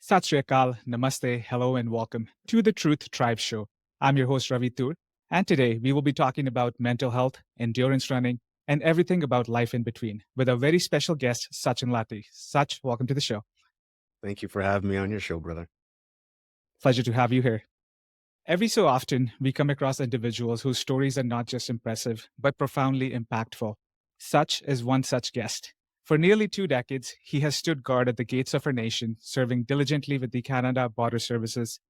Sat Sri Akal, Namaste, hello, and welcome to the Truth Tribe Show. I'm your host, Ravi Tur, and today we will be talking about mental health, endurance running, and everything about life in between with a very special guest, Sachin Latti. Sach, welcome to the show. Thank you for having me on your show, brother. Pleasure to have you here. Every so often, we come across individuals whose stories are not just impressive, but profoundly impactful. Such is one such guest. For nearly 2 decades, he has stood guard at the gates of our nation, serving diligently with the Canada Border Services.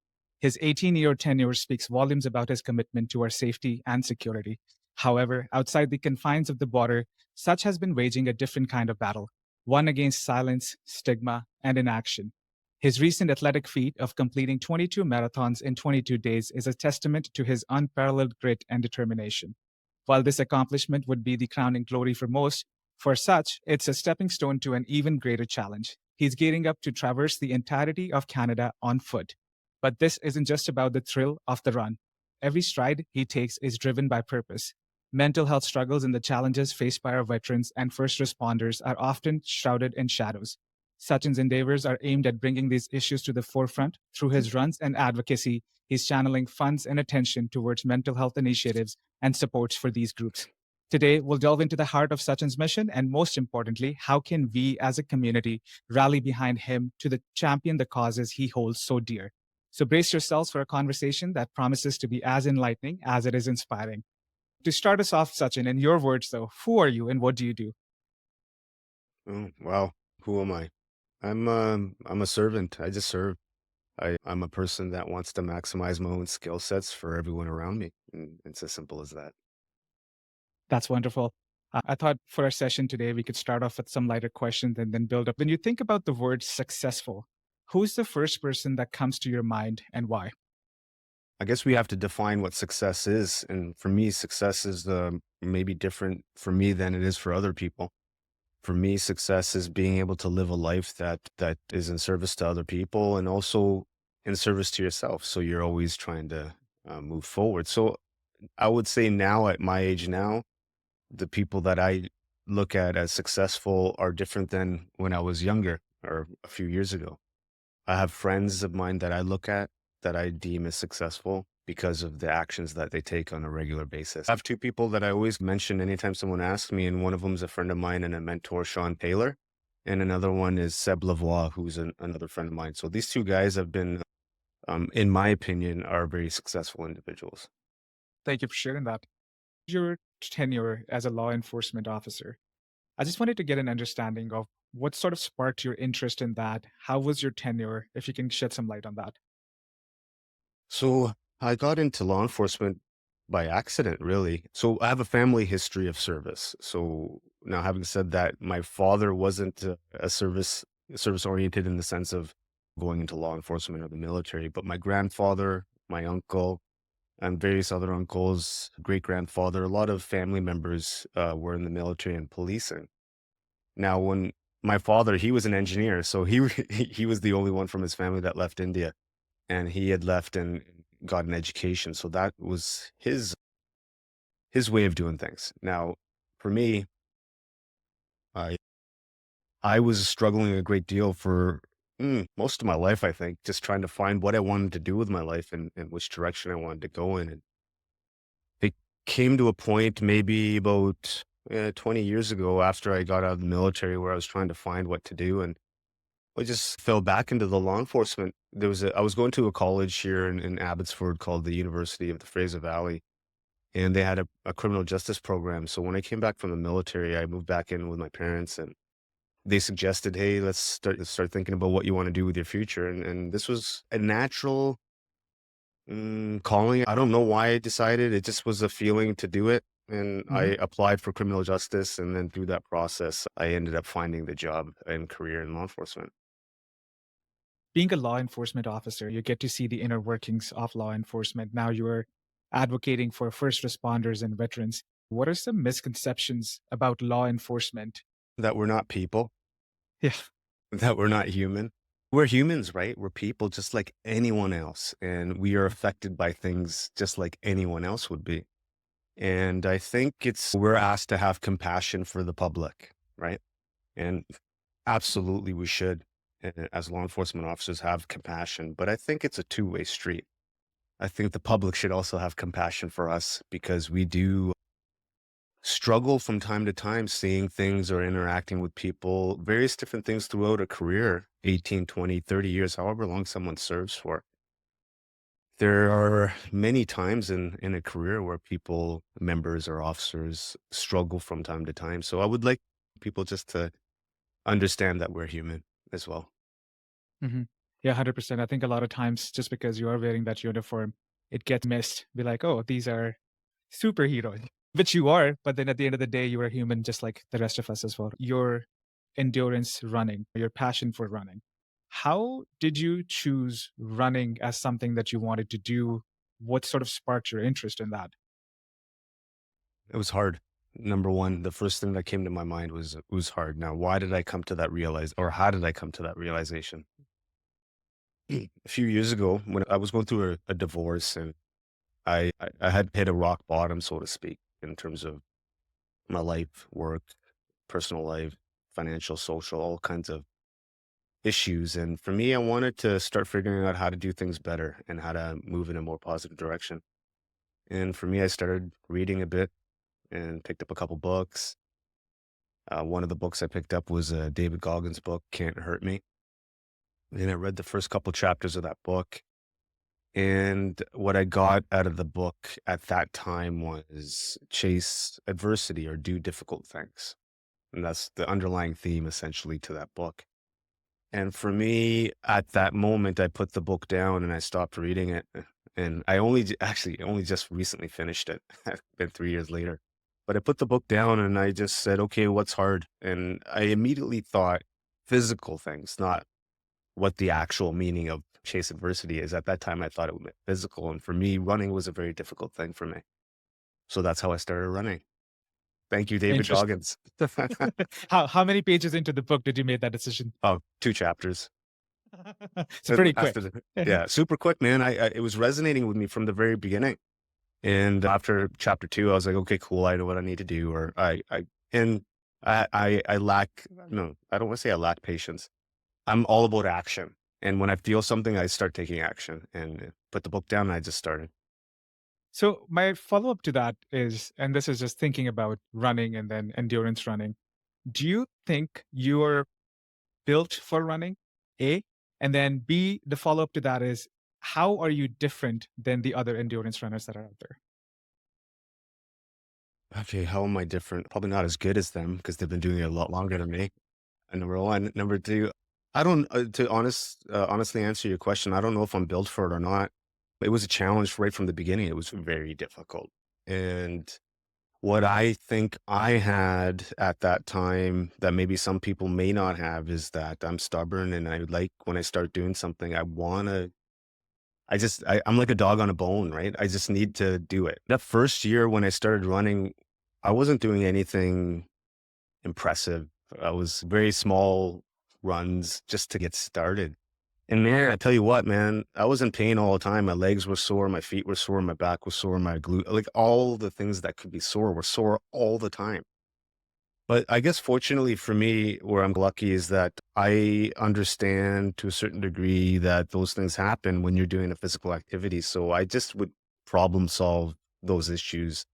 His 18-year tenure speaks volumes about his commitment to our safety and security. However, outside the confines of the border, Such has been waging a different kind of battle, one against silence, stigma, and inaction. His recent athletic feat of completing 22 marathons in 22 days is a testament to his unparalleled grit and determination. While this accomplishment would be the crowning glory for most, for Such, it's a stepping stone to an even greater challenge. He's gearing up to traverse the entirety of Canada on foot. But this isn't just about the thrill of the run. Every stride he takes is driven by purpose. Mental health struggles and the challenges faced by our veterans and first responders are often shrouded in shadows. Sachin's endeavors are aimed at bringing these issues to the forefront. Through his runs and advocacy, he's channeling funds and attention towards mental health initiatives and supports for these groups. Today, we'll delve into the heart of Sachin's mission and, most importantly, how can we as a community rally behind him to champion the causes he holds so dear. So brace yourselves for a conversation that promises to be as enlightening as it is inspiring. To start us off, Sachin, in your words though, who are you and what do you do? Oh, wow. Who am I? I'm a servant. I just serve. I'm a person that wants to maximize my own skill sets for everyone around me. And it's as simple as that. That's wonderful. I thought for our session today, we could start off with some lighter questions and then build up. When you think about the word successful, who's the first person that comes to your mind and why? I guess we have to define what success is. And for me, success is maybe different for me than it is for other people. For me, success is being able to live a life that is in service to other people and also in service to yourself. So you're always trying to move forward. So I would say now at my age now, the people that I look at as successful are different than when I was younger or a few years ago. I have friends of mine that I look at that I deem as successful because of the actions that they take on a regular basis. I have two people that I always mention anytime someone asks me, and one of them is a friend of mine and a mentor, Sean Taylor, and another one is Seb Lavoie, who's another friend of mine. So these two guys have been, in my opinion, are very successful individuals. Thank you for sharing that. Your tenure as a law enforcement officer, I just wanted to get an understanding of what sort of sparked your interest in that. How was your tenure? If you can shed some light on that. So I got into law enforcement by accident, really. So I have a family history of service. So now, having said that, my father wasn't a service oriented in the sense of going into law enforcement or the military, but my grandfather, my uncle, and various other uncles, great grandfather, a lot of family members were in the military and policing. Now, when my father, he was an engineer, so he was the only one from his family that left India, and he had left and got an education. So that was his way of doing things. Now, for me, I I was struggling a great deal for most of my life, I think, just trying to find what I wanted to do with my life and which direction I wanted to go in. And it came to a point maybe about 20 years ago after I got out of the military where I was trying to find what to do. And I just fell back into the law enforcement. I was going to a college here in Abbotsford called the University of the Fraser Valley, and they had a criminal justice program. So when I came back from the military, I moved back in with my parents, and they suggested, "Hey, let's start thinking about what you want to do with your future." And this was a natural calling. I don't know why I decided. It just was a feeling to do it. And I Mhm. applied for criminal justice, and then through that process, I ended up finding the job and career in law enforcement. Being a law enforcement officer, you get to see the inner workings of law enforcement. Now you're advocating for first responders and veterans. What are some misconceptions about law enforcement? That we're not people, Yeah. that we're not human. We're humans, right? We're people just like anyone else, and we are affected by things just like anyone else would be. And I think we're asked to have compassion for the public, right? And absolutely we should. and as law enforcement officers have compassion, but I think it's a two-way street. I think the public should also have compassion for us because we do struggle from time to time seeing things or interacting with people, various different things throughout a career, 18, 20, 30 years, however long someone serves for. There are many times in a career where people, members or officers, struggle from time to time. So I would like people just to understand that we're human as well. Hmm. Yeah, 100%. I think a lot of times, just because you are wearing that uniform, it gets missed. Be like, oh, these are superheroes, which you are. But then at the end of the day, you are human, just like the rest of us as well. Your endurance running, your passion for running. How did you choose running as something that you wanted to do? What sort of sparked your interest in that? It was hard. Number one, the first thing that came to my mind was it was hard. Now, why did I come to that realize, or how did I come to that realization? A few years ago, when I was going through a divorce and I had hit a rock bottom, so to speak, in terms of my life, work, personal life, financial, social, all kinds of issues. And for me, I wanted to start figuring out how to do things better and how to move in a more positive direction. And for me, I started reading a bit and picked up a couple books. One of the books I picked up was David Goggins' book, Can't Hurt Me. And I read the first couple chapters of that book. And what I got out of the book at that time was chase adversity or do difficult things. And that's the underlying theme essentially to that book. And for me, at that moment, I put the book down and I stopped reading it. And I actually only just recently finished it. Been 3 years later. But I put the book down and I just said, okay, what's hard? And I immediately thought physical things, not what the actual meaning of chase adversity is. At that time, I thought it meant physical. And for me, running was a very difficult thing for me. So that's how I started running. Thank you, David Interesting. Goggins. How many pages into the book did you make that decision? Oh, 2 chapters. So pretty After quick. yeah, super quick, man. It was resonating with me from the very beginning. And after chapter 2, I was like, okay, cool. I know what I need to do. Or and I lack, no, I don't want to say I lack patience. I'm all about action. And when I feel something, I start taking action and put the book down and I just started. So my follow up to that is, and this is just thinking about running and then endurance running. Do you think you're built for running? A, and then B, the follow up to that is, how are you different than the other endurance runners that are out there? Okay, how am I different? Probably not as good as them because they've been doing it a lot longer than me. Number one. Number two, I don't, honestly answer your question, I don't know if I'm built for it or not. It was a challenge right from the beginning. It was very difficult. And what I think I had at that time that maybe some people may not have is that I'm stubborn and I like when I start doing something, I'm like a dog on a bone, right? I just need to do it. That first year when I started running, I wasn't doing anything impressive. I was very small runs just to get started. And man, I tell you what, man, I was in pain all the time. My legs were sore, my feet were sore, my back was sore, my glute, like all the things that could be sore were sore all the time. But I guess fortunately for me, where I'm lucky is that I understand to a certain degree that those things happen when you're doing a physical activity. So I just would problem solve those issues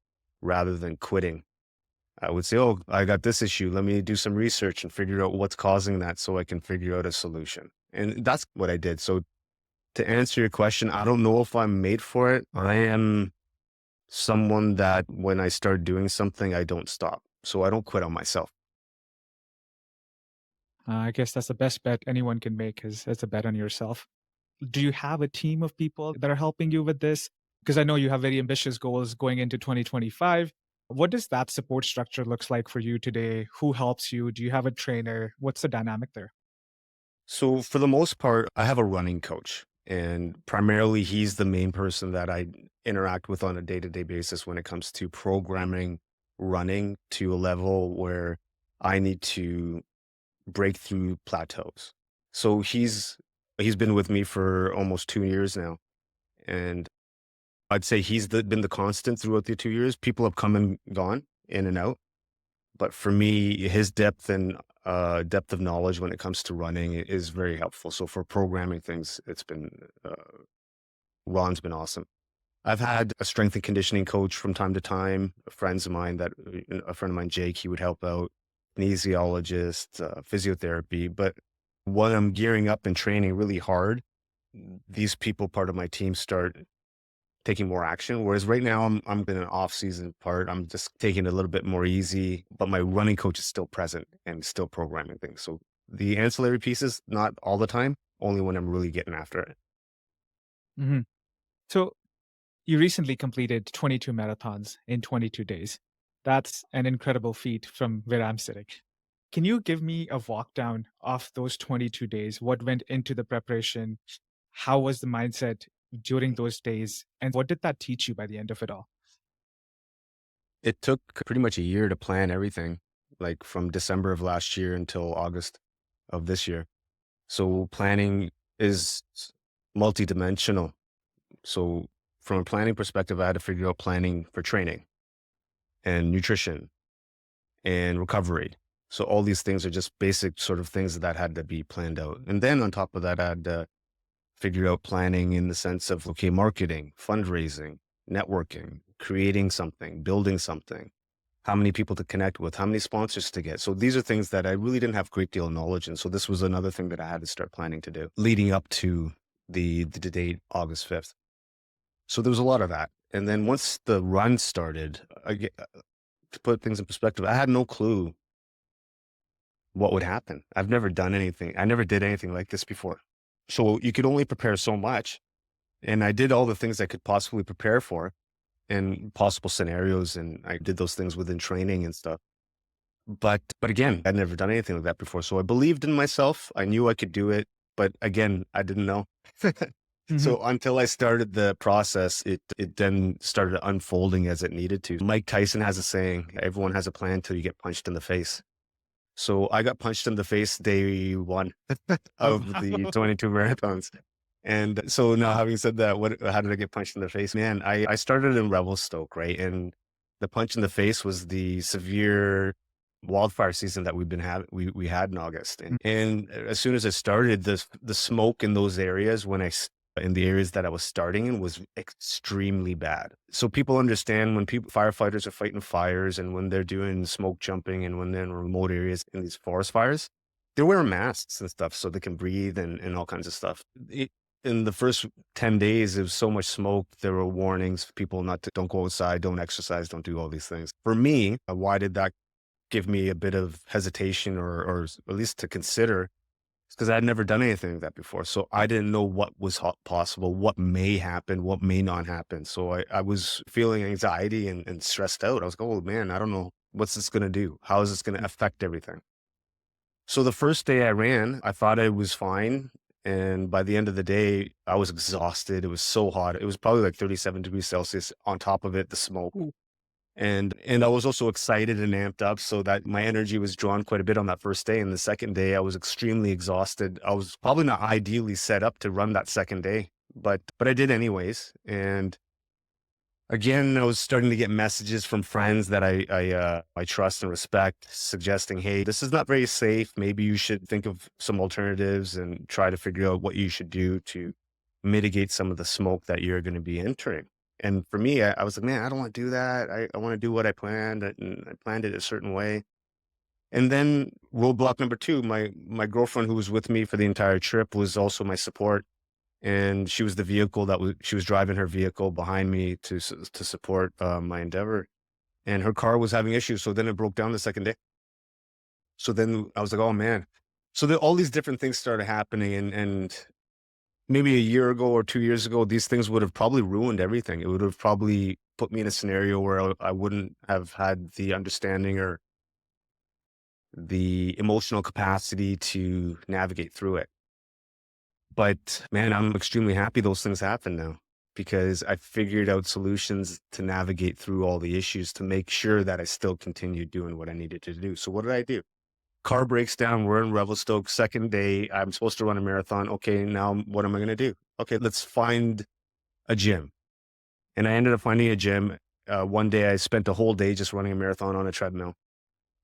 rather than quitting. I would say, oh, I got this issue. Let me do some research and figure out what's causing that so I can figure out a solution. And that's what I did. So to answer your question, I don't know if I'm made for it. I am someone that when I start doing something, I don't stop. So I don't quit on myself. I guess that's the best bet anyone can make is it's a bet on yourself. Do you have a team of people that are helping you with this? Because I know you have very ambitious goals going into 2025. What does that support structure looks like for you today? Who helps you? Do you have a trainer? What's the dynamic there? So for the most part, I have a running coach and primarily he's the main person that I interact with on a day-to-day basis when it comes to programming running to a level where I need to break through plateaus. So he's been with me for almost 2 years now. And I'd say been the constant throughout the 2 years. People have come and gone in and out. But for me, his depth and depth of knowledge when it comes to running is very helpful. So for programming things, Ron's been awesome. I've had a strength and conditioning coach from time to time, friends of mine a friend of mine, Jake, he would help out, kinesiologist, physiotherapy. But when I'm gearing up and training really hard, these people, part of my team, start taking more action. Whereas right now I'm in an off season part. I'm just taking it a little bit more easy, but my running coach is still present and still programming things. So the ancillary pieces, not all the time, only when I'm really getting after it. Hmm. So you recently completed 22 marathons in 22 days. That's an incredible feat from where I'm sitting. Can you give me a walk down of those 22 days? What went into the preparation? How was the mindset during those days? And what did that teach you by the end of it all? It took pretty much a year to plan everything, like from December of last year until August of this year. So planning is multidimensional. So from a planning perspective, I had to figure out planning for training and nutrition and recovery. So all these things are just basic sort of things that had to be planned out. And then on top of that, I had to figure out planning in the sense of, okay, marketing, fundraising, networking, creating something, building something, how many people to connect with, how many sponsors to get. So these are things that I really didn't have a great deal of knowledge in. So this was another thing that I had to start planning to do leading up to the date, August 5th. So there was a lot of that. And then once the run started, to put things in perspective, I had no clue what would happen. I've never done anything. I never did anything like this before. So you could only prepare so much. And I did all the things I could possibly prepare for and possible scenarios. And I did those things within training and stuff. But again, I'd never done anything like that before. So I believed in myself. I knew I could do it. But again, I didn't know. Mhm. So until I started the process, it then started unfolding as it needed to. Mike Tyson has a saying, everyone has a plan till you get punched in the face. So I got punched in the face day one Oh, of the 22 marathons. And so now having said that, how did I get punched in the face? Man, I started in Revelstoke, right? And the punch in the face was the severe wildfire season that we had in August. And as soon as I started, the smoke in those areas in the areas that I was starting in was extremely bad. So people understand when firefighters are fighting fires and when they're doing smoke jumping and when they're in remote areas in these forest fires, they're wearing masks and stuff so they can breathe and all kinds of stuff. In the first 10 days, there was so much smoke. There were warnings for people don't go outside, don't exercise, don't do all these things. For me, why did that give me a bit of hesitation or at least to consider? Because I had never done anything like that before. So I didn't know what was possible, what may happen, what may not happen. So I was feeling anxiety and stressed out. I was like, oh man, I don't know. What's this going to do? How is this going to affect everything? So the first day I ran, I thought I was fine. And by the end of the day, I was exhausted. It was so hot. It was probably like 37 degrees Celsius. On top of it, the smoke. And I was also excited and amped up so that my energy was drawn quite a bit on that first day. And the second day, I was extremely exhausted. I was probably not ideally set up to run that second day, but I did anyways. And again, I was starting to get messages from friends that I trust and respect, suggesting, "Hey, this is not very safe. Maybe you should think of some alternatives and try to figure out what you should do to mitigate some of the smoke that you're going to be entering." And for me, I was like, "Man, I don't want to do that. I want to do what I planned, and I planned it a certain way." And then roadblock number two, my girlfriend who was with me for the entire trip was also my support, and she was the vehicle she was driving her vehicle behind me to support my endeavor, and her car was having issues. So then it broke down the second day. So then I was like, oh man. So then all these different things started happening, and maybe a year ago or 2 years ago, these things would have probably ruined everything. It would have probably put me in a scenario where I wouldn't have had the understanding or the emotional capacity to navigate through it. But man, I'm extremely happy those things happen now because I figured out solutions to navigate through all the issues to make sure that I still continue doing what I needed to do. So what did I do? Car breaks down. We're in Revelstoke, second day. I'm supposed to run a marathon. Okay, now what am I going to do? Okay, let's find a gym. And I ended up finding a gym. One day I spent a whole day just running a marathon on a treadmill.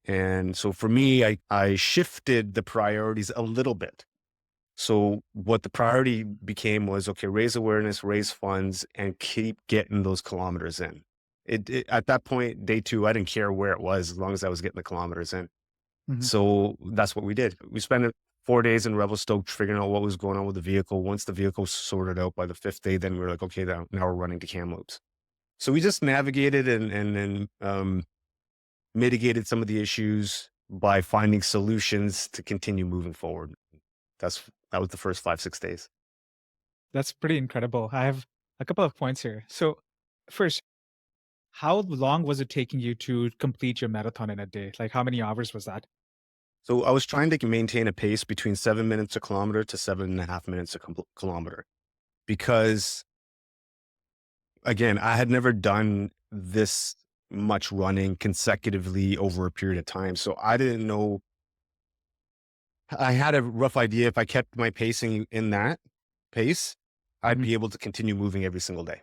And so for me, I shifted the priorities a little bit. So what the priority became was, okay, raise awareness, raise funds, and keep getting those kilometers in. At that point, day two, I didn't care where it was as long as I was getting the kilometers in. Mhm. So that's what we did. We spent 4 days in Revelstoke figuring out what was going on with the vehicle. Once the vehicle was sorted out by the fifth day, then we were like, okay, now we're running to Kamloops. So we just navigated and mitigated some of the issues by finding solutions to continue moving forward. That was the first 5, 6 days. That's pretty incredible. I have a couple of points here. So, first, how long was it taking you to complete your marathon in a day? Like, how many hours was that? So I was trying to maintain a pace between 7 minutes a kilometer to 7.5 minutes a kilometer because, again, I had never done this much running consecutively over a period of time. So I didn't know. I had a rough idea if I kept my pacing in that pace, I'd Mhm. be able to continue moving every single day.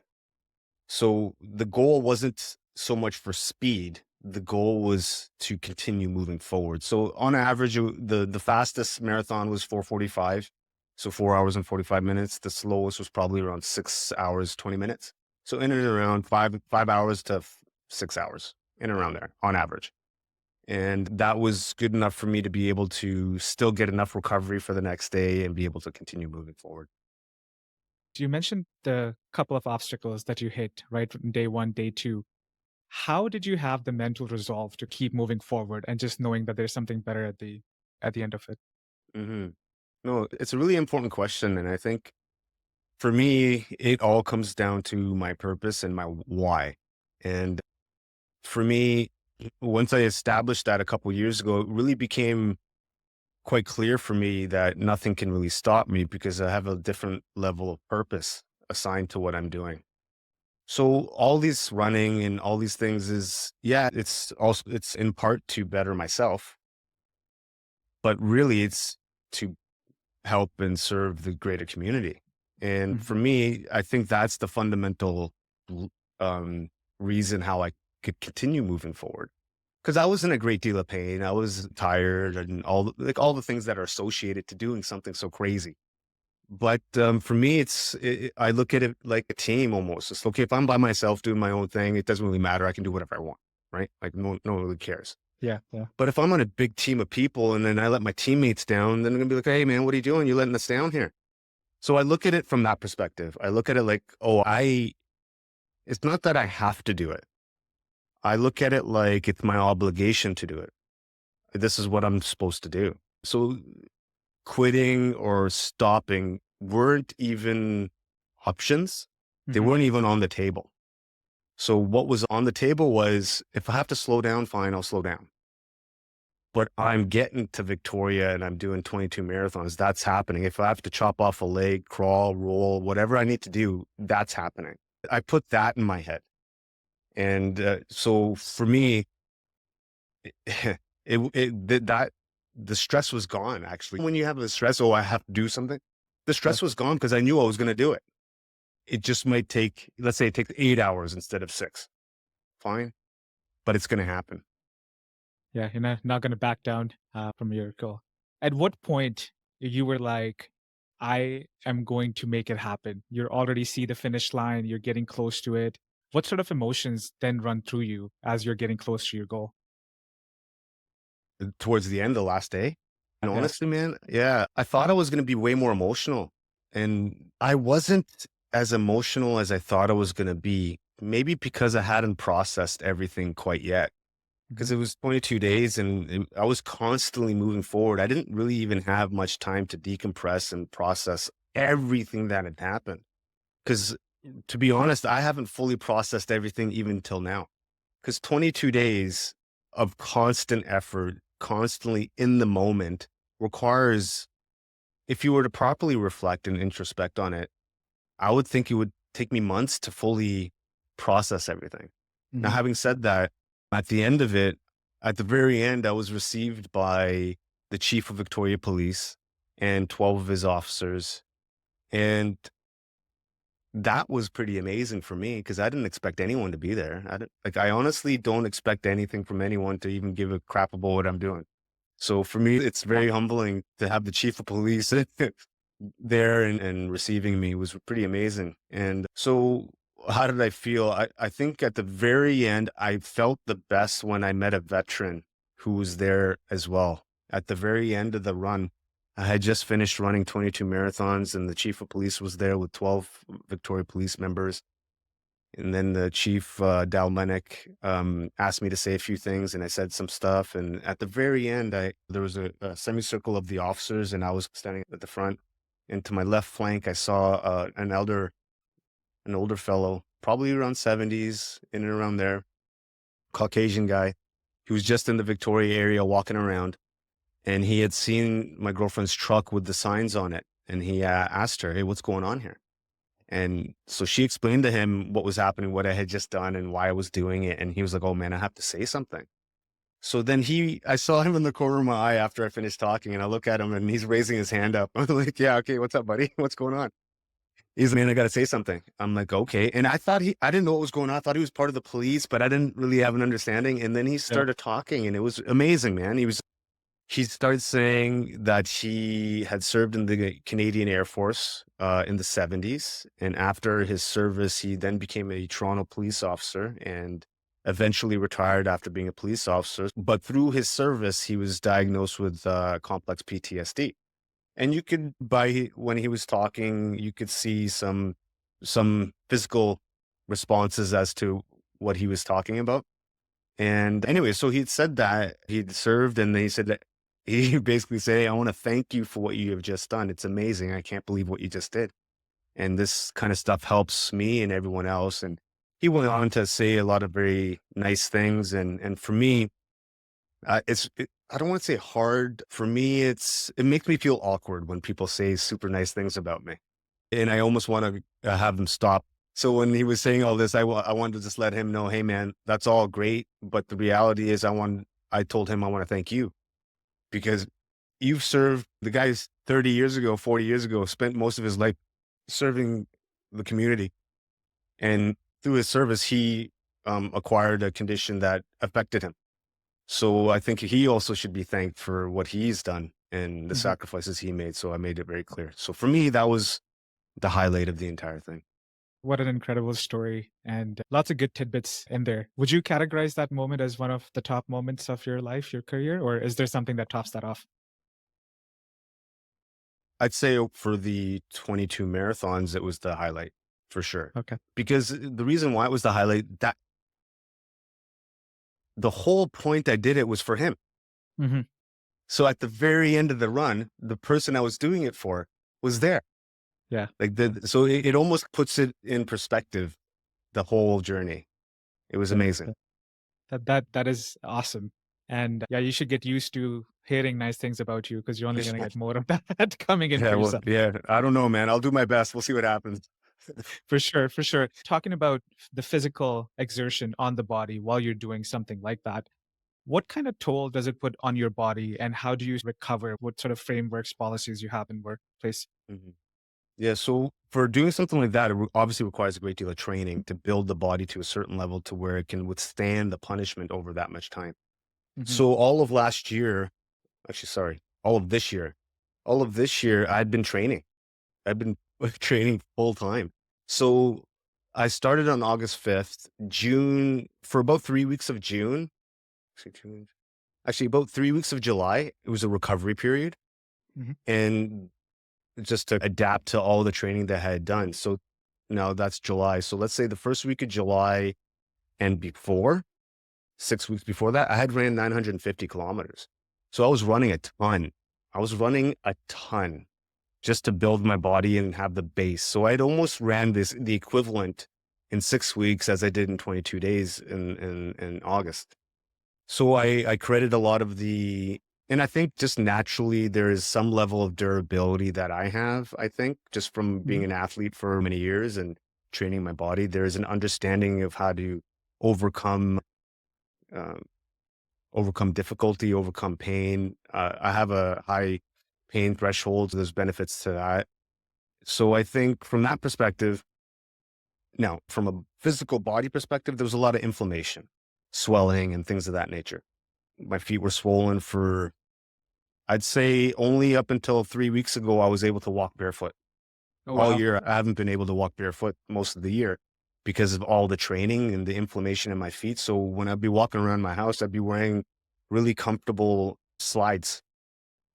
So the goal wasn't so much for speed. The goal was to continue moving forward. So on average, the fastest marathon was 4:45, so 4 hours and 45 minutes. The slowest was probably around 6 hours 20 minutes. So in and around 5 hours to 6 hours, in and around there on average. And that was good enough for me to be able to still get enough recovery for the next day and be able to continue moving forward. You mentioned the couple of obstacles that you hit, right, from day one, day two. How did you have the mental resolve to keep moving forward and just knowing that there's something better at the end of it? hmm No, it's a really important question. And I think for me, it all comes down to my purpose and my why. And for me, once I established that a couple years ago, it really became quite clear for me that nothing can really stop me because I have a different level of purpose assigned to what I'm doing. So all these running and all these things is, yeah, it's in part to better myself, but really it's to help and serve the greater community. And Mhm. for me, I think that's the fundamental l- um, reason how I could continue moving forward. Because I was in a great deal of pain. I was tired and all the things that are associated to doing something so crazy. But for me, I look at it like a team almost. It's okay if I'm by myself doing my own thing. It doesn't really matter. I can do whatever I want, right? Like no one really cares. Yeah, yeah. But if I'm on a big team of people and then I let my teammates down, then I'm gonna be like, hey man, what are you doing? You're letting us down here. So I look at it from that perspective. I look at it like, it's not that I have to do it. I look at it like it's my obligation to do it. This is what I'm supposed to do. So quitting or stopping weren't even options. They Mhm. weren't even on the table. So what was on the table was if I have to slow down, fine, I'll slow down. But I'm getting to Victoria and I'm doing 22 marathons. That's happening. If I have to chop off a leg, crawl, roll, whatever I need to do, that's happening. I put that in my head. And so for me, that the stress was gone actually. When you have the stress, oh, I have to do something, the Yeah. stress was gone because I knew I was going to do it. It just might take, let's say it takes 8 hours instead of 6. Fine, but it's going to happen. Yeah, you're not gonna back down from your goal. At what point you were like, I am going to make it happen? You already see the finish line, you're getting close to it. What sort of emotions then run through you as you're getting close to your goal? Towards the end, the last day. And Yeah. honestly, man, yeah, I thought I was going to be way more emotional. And I wasn't as emotional as I thought I was going to be. Maybe because I hadn't processed everything quite yet. Mhm. Because it was 22 days and I was constantly moving forward. I didn't really even have much time to decompress and process everything that had happened. Because to be honest, I haven't fully processed everything even till now. Because 22 days of constant effort, constantly in the moment, requires, if you were to properly reflect and introspect on it, I would think it would take me months to fully process everything. Now, Mhm. having said that, at the end of it, at the very end, I was received by the chief of Victoria Police and 12 of his officers. And that was pretty amazing for me because I didn't expect anyone to be there. I honestly don't expect anything from anyone to even give a crap about what I'm doing. So for me, it's very humbling to have the chief of police there and receiving me was pretty amazing. And so how did I feel? I think at the very end, I felt the best when I met a veteran who was there as well. At the very end of the run, I had just finished running 22 marathons, and the chief of police was there with 12 Victoria police members. And then the chief, Dalmenic, asked me to say a few things, and I said some stuff. And at the very end, there was a semicircle of the officers, and I was standing at the front. And to my left flank, I saw an older fellow, probably around 70s, in and around there, Caucasian guy. He was just in the Victoria area walking around, and he had seen my girlfriend's truck with the signs on it. And he asked her, "Hey, what's going on here?" And so she explained to him what was happening, what I had just done and why I was doing it. And he was like, "Oh man, I have to say something." So then I saw him in the corner of my eye after I finished talking, and I look at him and he's raising his hand up. I'm like, "Yeah, okay, what's up, buddy? What's going on?" He's like, "Man, I got to say something." I'm like, "Okay." And I didn't know what was going on. I thought he was part of the police, but I didn't really have an understanding. And then he Yeah. started talking and it was amazing, man. He started saying that he had served in the Canadian Air Force in the 70s. And after his service, he then became a Toronto police officer and eventually retired after being a police officer. But through his service, he was diagnosed with complex PTSD. And you could, when he was talking, you could see some physical responses as to what he was talking about. And anyway, so he'd said that he'd served, and he said that he basically said, "Hey, I want to thank you for what you have just done. It's amazing. I can't believe what you just did. And this kind of stuff helps me and everyone else." And he went on to say a lot of very nice things. And for me, I don't want to say hard. For me, it makes me feel awkward when people say super nice things about me. And I almost want to have them stop. So when he was saying all this, I wanted to just let him know, "Hey man, that's all great. But the reality is I told him I want to thank you because you've served." The guy's 30 years ago, 40 years ago, spent most of his life serving the community. And through his service, he acquired a condition that affected him. So I think he also should be thanked for what he's done and the Mhm. sacrifices he made. So I made it very clear. So for me, that was the highlight of the entire thing. What an incredible story and lots of good tidbits in there. Would you categorize that moment as one of the top moments of your life, your career, or is there something that tops that off? I'd say for the 22 marathons, it was the highlight for sure. Okay. Because the reason why it was the highlight, that the whole point I did it was for him. Hmm. So at the very end of the run, the person I was doing it for was there. Yeah. So it almost puts it in perspective, the whole journey. It was Yeah. amazing. That is awesome. And yeah, you should get used to hearing nice things about you because you're only going to get more of that coming in Yeah, for well, yourself. yeah, I don't know, man. I'll do my best. We'll see what happens. For sure, for sure. Talking about the physical exertion on the body while you're doing something like that, what kind of toll does it put on your body and how do you recover? What sort of frameworks, policies you have in workplace? Mhm. Yeah, so for doing something like that, obviously requires a great deal of training to build the body to a certain level to where it can withstand the punishment over that much time. Hmm. So all of last year, actually, sorry, all of this year, I'd been training. I've been training full time. So I started on August 5th, June, for about 3 weeks of June, actually, about 3 weeks of July, it was a recovery period. Hmm. And just to adapt to all the training that I had done. So now that's July. So let's say the first week of July and before, 6 weeks before that, I had ran 950 kilometers. So I was running a ton. I was running a ton just to build my body and have the base. So I'd almost ran the equivalent in 6 weeks as I did in 22 days in August. So I credit a lot of and I think just naturally there is some level of durability that I have, I think, just from Hmm. being an athlete for many years and training my body. There's an understanding of how to overcome, um, overcome difficulty, overcome pain. I have a high pain threshold. So there's benefits to that. So I think from that perspective, Now, from a physical body perspective, there was a lot of inflammation, swelling, and things of that nature. My feet were swollen for, I'd say, only up until 3 weeks ago, I was able to walk barefoot. Oh, All wow. year, I haven't been able to walk barefoot most of the year because of all the training and the inflammation in my feet. So when I'd be walking around my house, I'd be wearing really comfortable slides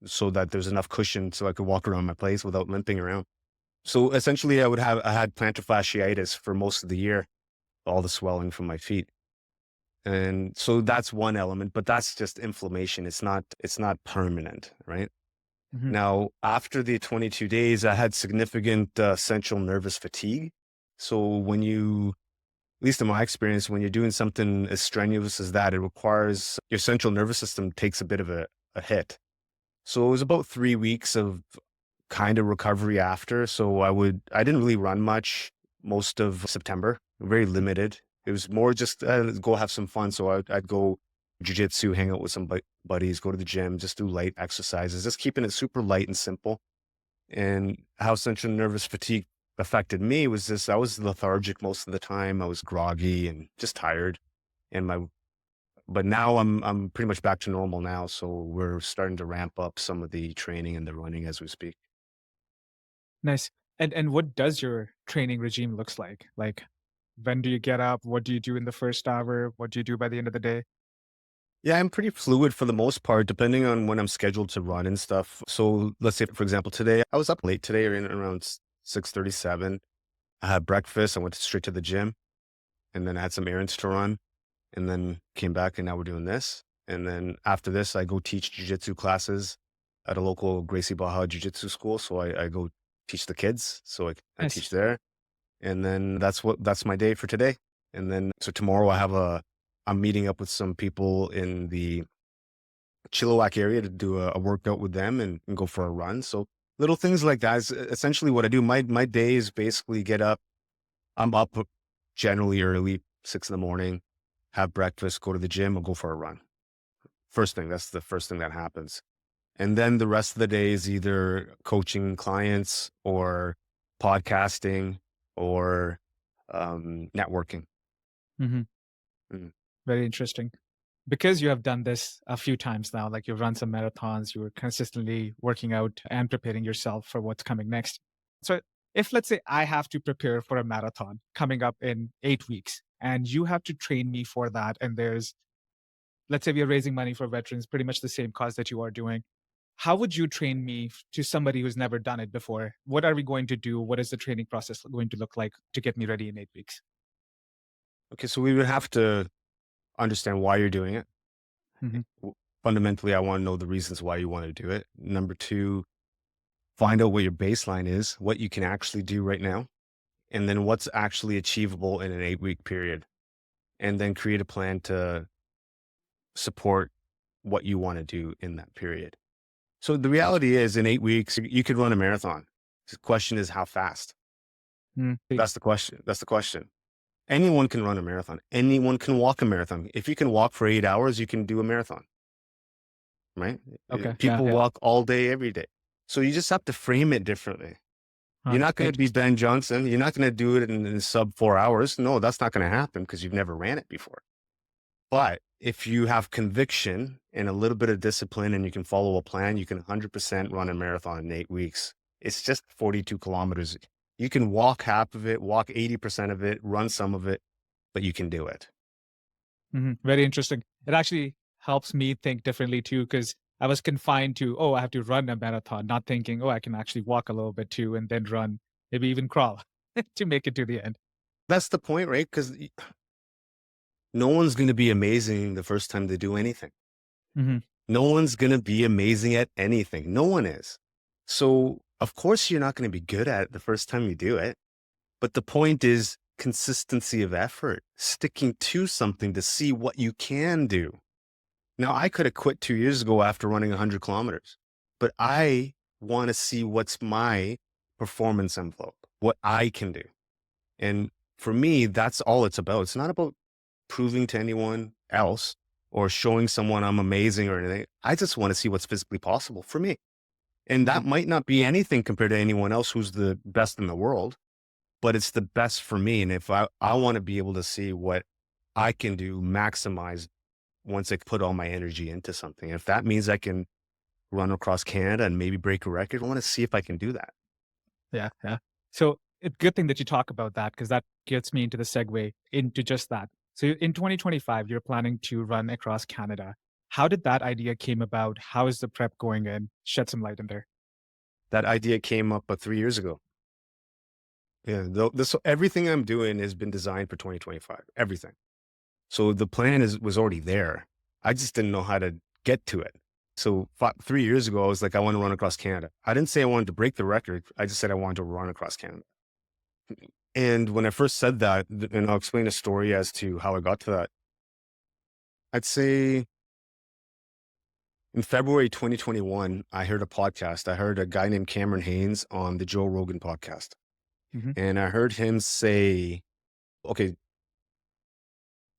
so that there's enough cushion so I could walk around my place without limping around. So essentially, I had plantar fasciitis for most of the year, all the swelling from my feet. And so that's one element, but that's just inflammation. It's not permanent, right? Hmm. Now, after the 22 days, I had significant central nervous fatigue. So when you, at least in my experience, when you're doing something as strenuous as that, it requires your central nervous system takes a bit of a hit. So it was about 3 weeks of kind of recovery after. So I didn't really run much most of September, very limited. It was more just go have some fun. So I'd go jujitsu, hang out with some buddies, go to the gym, just do light exercises, just keeping it super light and simple. And how central nervous fatigue affected me was this: I was lethargic most of the time. I was groggy and just tired. And but now I'm pretty much back to normal now. So we're starting to ramp up some of the training and the running as we speak. Nice. And what does your training regime looks like? Like, when do you get up? What do you do in the first hour? What do you do by the end of the day? Yeah, I'm pretty fluid for the most part, depending on when I'm scheduled to run and stuff. So let's say, for example, today I was up late today, around 6:37. I had breakfast. I went straight to the gym, and then I had some errands to run, and then came back, and now we're doing this. And then after this, I go teach jujitsu classes at a local Gracie Baja Jiu-Jitsu school. So I go teach the kids. So I Nice. teach there, and then that's my day for today. And then so tomorrow I'm meeting up with some people in the Chilliwack area to do a workout with them and go for a run. So little things like that is essentially what I do. My days basically get up. I'm up generally early, 6 in the morning, have breakfast, go to the gym, and go for a run. First thing, that's the first thing that happens. And then the rest of the day is either coaching clients or podcasting or networking. Hmm. Mm. Very interesting. Because you have done this a few times now, like you've run some marathons, you're consistently working out and preparing yourself for what's coming next. So, if let's say I have to prepare for a marathon coming up in 8 weeks, and you have to train me for that, and let's say we are raising money for veterans, pretty much the same cause that you are doing. How would you train me to somebody who's never done it before? What are we going to do? What is the training process going to look like to get me ready in 8 weeks? Okay, so we would have to understand why you're doing it. Hmm. Fundamentally, I want to know the reasons why you want to do it. Number two, find out what your baseline is, what you can actually do right now, and then what's actually achievable in an 8 week period. And then create a plan to support what you want to do in that period. So the reality is, in 8 weeks, you could run a marathon. The question is, how fast? That's the question. That's the question. Anyone can run a marathon. Anyone can walk a marathon. If you can walk for 8 hours, you can do a marathon, right? Okay. Yeah. People Yeah. walk all day, every day. So you just have to frame it differently. You're not going to be Interesting. Ben Johnson. You're not going to do it in sub 4 hours. No, that's not going to happen because you've never ran it before. But if you have conviction and a little bit of discipline and you can follow a plan, you can 100% run a marathon in 8 weeks. It's just 42 kilometers. You can walk half of it, walk 80% of it, run some of it, but you can do it. Very interesting. It actually helps me think differently too, because I was confined to, oh, I have to run a marathon, not thinking, oh, I can actually walk a little bit too, and then run, maybe even crawl to make it to the end. That's the point, right? Because no one's going to be amazing the first time they do anything. Hmm. No one's going to be amazing at anything. No one is. So, of course, you're not going to be good at it the first time you do it. But the point is consistency of effort, sticking to something to see what you can do. Now, I could have quit 2 years ago after running 100 kilometers, but I want to see what's my performance envelope, what I can do. And for me, that's all it's about. It's not about proving to anyone else or showing someone I'm amazing or anything. I just want to see what's physically possible for me. And that might not be anything compared to anyone else who's the best in the world. but it's the best for me. And if I want to be able to see what I can do, maximize once I put all my energy into something. If that means I can run across Canada and maybe break a record, I want to see if I can do that. Yeah, yeah. So it's good thing that you talk about that because that gets me into the segue into just that. So in 2025, you're planning to run across Canada. How did that idea came about? How is the prep going in? Shed some light in there. That idea came up 3 years ago. Yeah, this everything I'm doing has been designed for 2025. Everything. So the plan was already there. I just didn't know how to get to it. So 3 years ago, I was like, I want to run across Canada. I didn't say I wanted to break the record. I just said I wanted to run across Canada. And when I first said that, and I'll explain a story as to how I got to that, I'd say in February 2021, I heard a podcast. I heard a guy named Cameron Haynes on the Joe Rogan podcast. Hmm. And I heard him say, okay,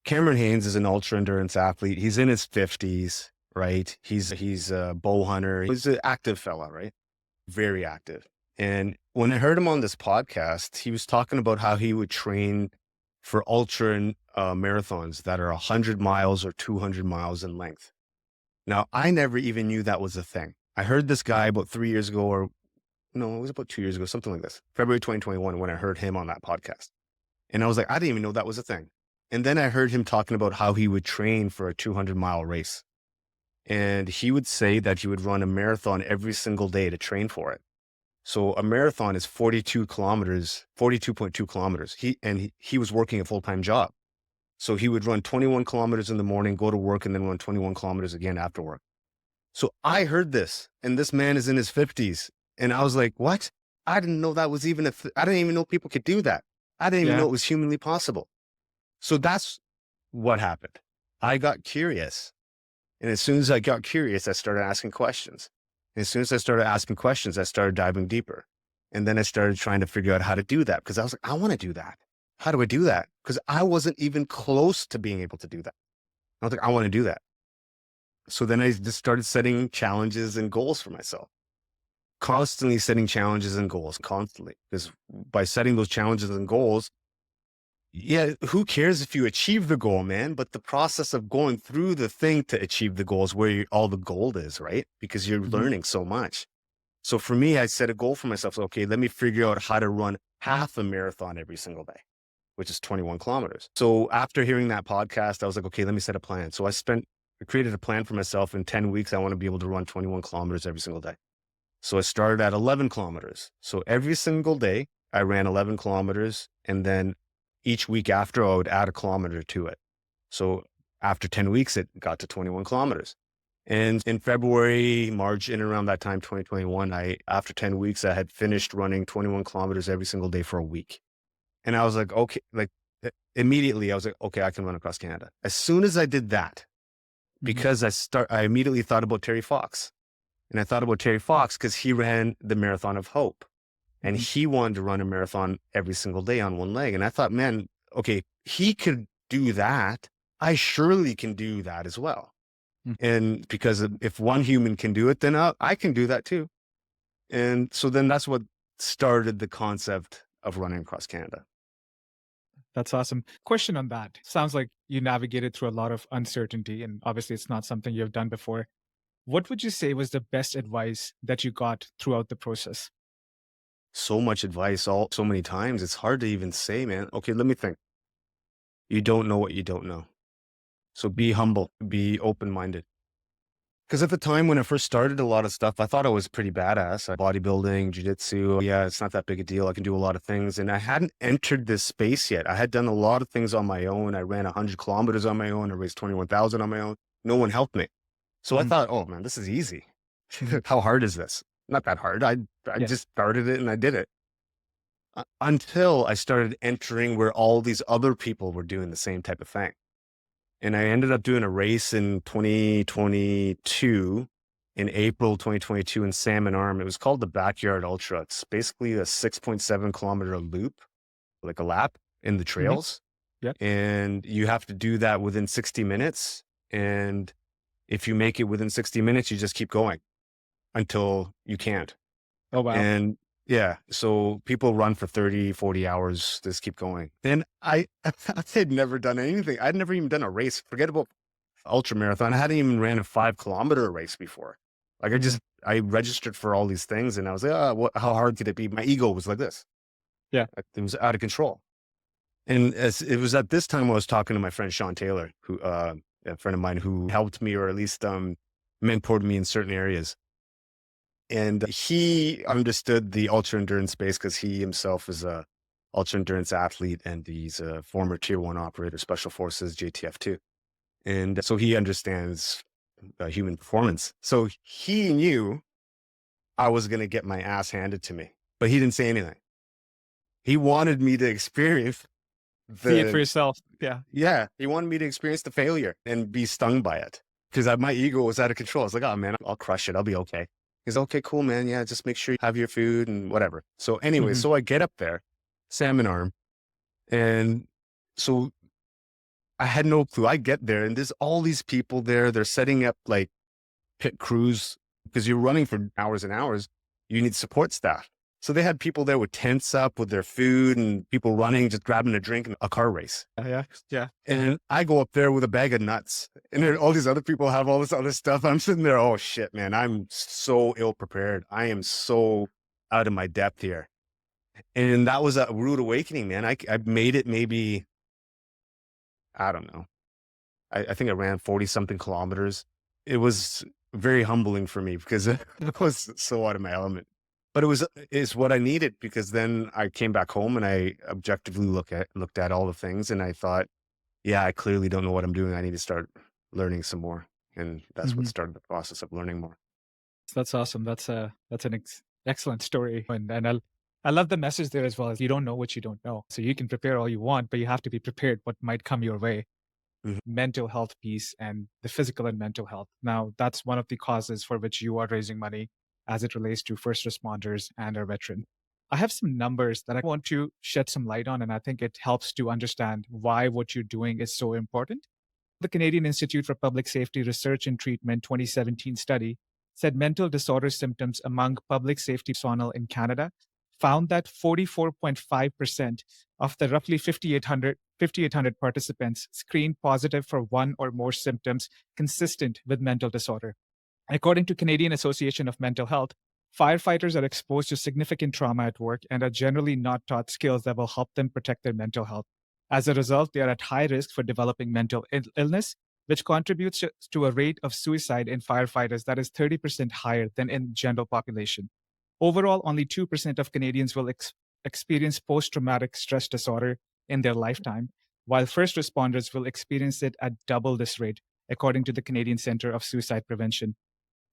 Cameron Haynes is an ultra endurance athlete. He's in his 50s, right? He's a bow hunter. He's an active fella, right? Very active. And when I heard him on this podcast, he was talking about how he would train for ultra marathons that are 100 miles or 200 miles in length. Now, I never even knew that was a thing. I heard this guy about 3 years ago, or no, it was about 2 years ago, something like this, February 2021, when I heard him on that podcast. And I was like, I didn't even know that was a thing. And then I heard him talking about how he would train for a 200-mile race. And he would say that he would run a marathon every single day to train for it. So a marathon is 42 kilometers, 42.2 kilometers. He was working a full-time job. So he would run 21 kilometers in the morning, go to work, and then run 21 kilometers again after work. So I heard this, and this man is in his 50s. And I was like, what? I didn't know that was even I didn't even know people could do that. I didn't even Yeah. know it was humanly possible. So that's what happened. I got curious. And as soon as I got curious, I started asking questions. And as soon as I started asking questions, I started diving deeper. And then I started trying to figure out how to do that because I was like, I want to do that. How do I do that? Because I wasn't even close to being able to do that. I was like, I want to do that. So then I just started setting challenges and goals for myself. Constantly setting challenges and goals, constantly. Because by setting those challenges and goals, yeah, who cares if you achieve the goal, man? But the process of going through the thing to achieve the goal is where all the gold is, right? Because you're Hmm. learning so much. So for me, I set a goal for myself. So, okay, let me figure out how to run half a marathon every single day, which is 21 kilometers. So after hearing that podcast, I was like, okay, let me set a plan. So I created a plan for myself. In 10 weeks, I want to be able to run 21 kilometers every single day. So I started at 11 kilometers. So every single day I ran 11 kilometers. And then each week after, I would add a kilometer to it. So after 10 weeks, it got to 21 kilometers. And in February, March, in and around that time, 2021, after 10 weeks, I had finished running 21 kilometers every single day for a week. And I was like, okay, like immediately I was like, okay, I can run across Canada. As soon as I did that, because I immediately thought about Terry Fox. And I thought about Terry Fox because he ran the Marathon of Hope and he wanted to run a marathon every single day on one leg. And I thought, man, okay, he could do that. I surely can do that as well. Mhm. And because if one human can do it, then I can do that too. And so then that's what started the concept of running across Canada. That's awesome. Question on that. Sounds like you navigated through a lot of uncertainty, and obviously it's not something you've done before. What would you say was the best advice that you got throughout the process? So much advice so many times. It's hard to even say, man. Okay, let me think. You don't know what you don't know. So be humble, be open-minded. Because at the time when I first started a lot of stuff, I thought I was pretty badass. Bodybuilding, jiu-jitsu. Yeah, it's not that big a deal. I can do a lot of things. And I hadn't entered this space yet. I had done a lot of things on my own. I ran 100 kilometers on my own. I raised 21,000 on my own. No one helped me. So I Mhm. thought, oh man, this is easy. Mhm. How hard is this? Not that hard. I Yeah. just started it and I did it. Until I started entering where all these other people were doing the same type of thing. And I ended up doing a race in 2022, in April 2022 in Salmon Arm. It was called the Backyard Ultra. It's basically a 6.7 kilometer loop, like a lap in the Mhm. trails. Yep. And you have to do that within 60 minutes. And if you make it within 60 minutes, you just keep going until you can't. Oh, wow. And Yeah. So people run for 30, 40 hours, just keep going. And I had never done anything. I'd never even done a race. Forget about ultra marathon. I hadn't even ran a 5 kilometer race before. Like I registered for all these things and I was like, how hard could it be? My ego was like this. Yeah. It was out of control. And as it was at this time I was talking to my friend Sean Taylor, who a friend of mine who helped me or at least mentored me in certain areas. And he understood the ultra endurance space because he himself is a ultra endurance athlete and he's a former tier 1 operator, special forces, JTF2. And so he understands human performance. So he knew I was going to get my ass handed to me, but he didn't say anything. He wanted me to experience See it for the, yourself. Yeah. yeah, he wanted me to experience the failure and be stung by it because my ego was out of control. I was like, oh man, I'll crush it. I'll be okay. He's okay, cool, man. Yeah, just make sure you have your food and whatever. So anyway, Mhm. so I get up there, salmon arm. And so I had no clue. I get there and there's all these people there. They're setting up like pit crews because you're running for hours and hours. You need support staff. So they had people there with tents up with their food and people running, just grabbing a drink and a car race. Yeah. Yeah. And I go up there with a bag of nuts and then all these other people have all this other stuff. I'm sitting there, oh shit, man, I'm so ill prepared. I am so out of my depth here. And that was a rude awakening, man. I made it maybe, I don't know. I think I ran 40 something kilometers. It was very humbling for me because it was so out of my element. But it's what I needed because then I came back home and I objectively looked at all the things and I thought, yeah, I clearly don't know what I'm doing. I need to start learning some more. And that's what Mhm. started the process of learning more. So that's awesome. That's an excellent story, and I love the message there as well. As you don't know what you don't know, so you can prepare all you want, but you have to be prepared what might come your way. Mhm. Mental health piece and the physical and mental health. Now, that's one of the causes for which you are raising money as it relates to first responders and our veteran. I have some numbers that I want to shed some light on, and I think it helps to understand why what you're doing is so important. The Canadian Institute for Public Safety Research and Treatment 2017 study said mental disorder symptoms among public safety personnel in Canada found that 44.5% of the roughly 5,800 participants screened positive for one or more symptoms consistent with mental disorder. According to Canadian Association of Mental Health, firefighters are exposed to significant trauma at work and are generally not taught skills that will help them protect their mental health. As a result, they are at high risk for developing mental illness, which contributes to a rate of suicide in firefighters that is 30% higher than in general population. Overall, only 2% of Canadians will experience post-traumatic stress disorder in their lifetime, while first responders will experience it at double this rate, according to the Canadian Centre of Suicide Prevention.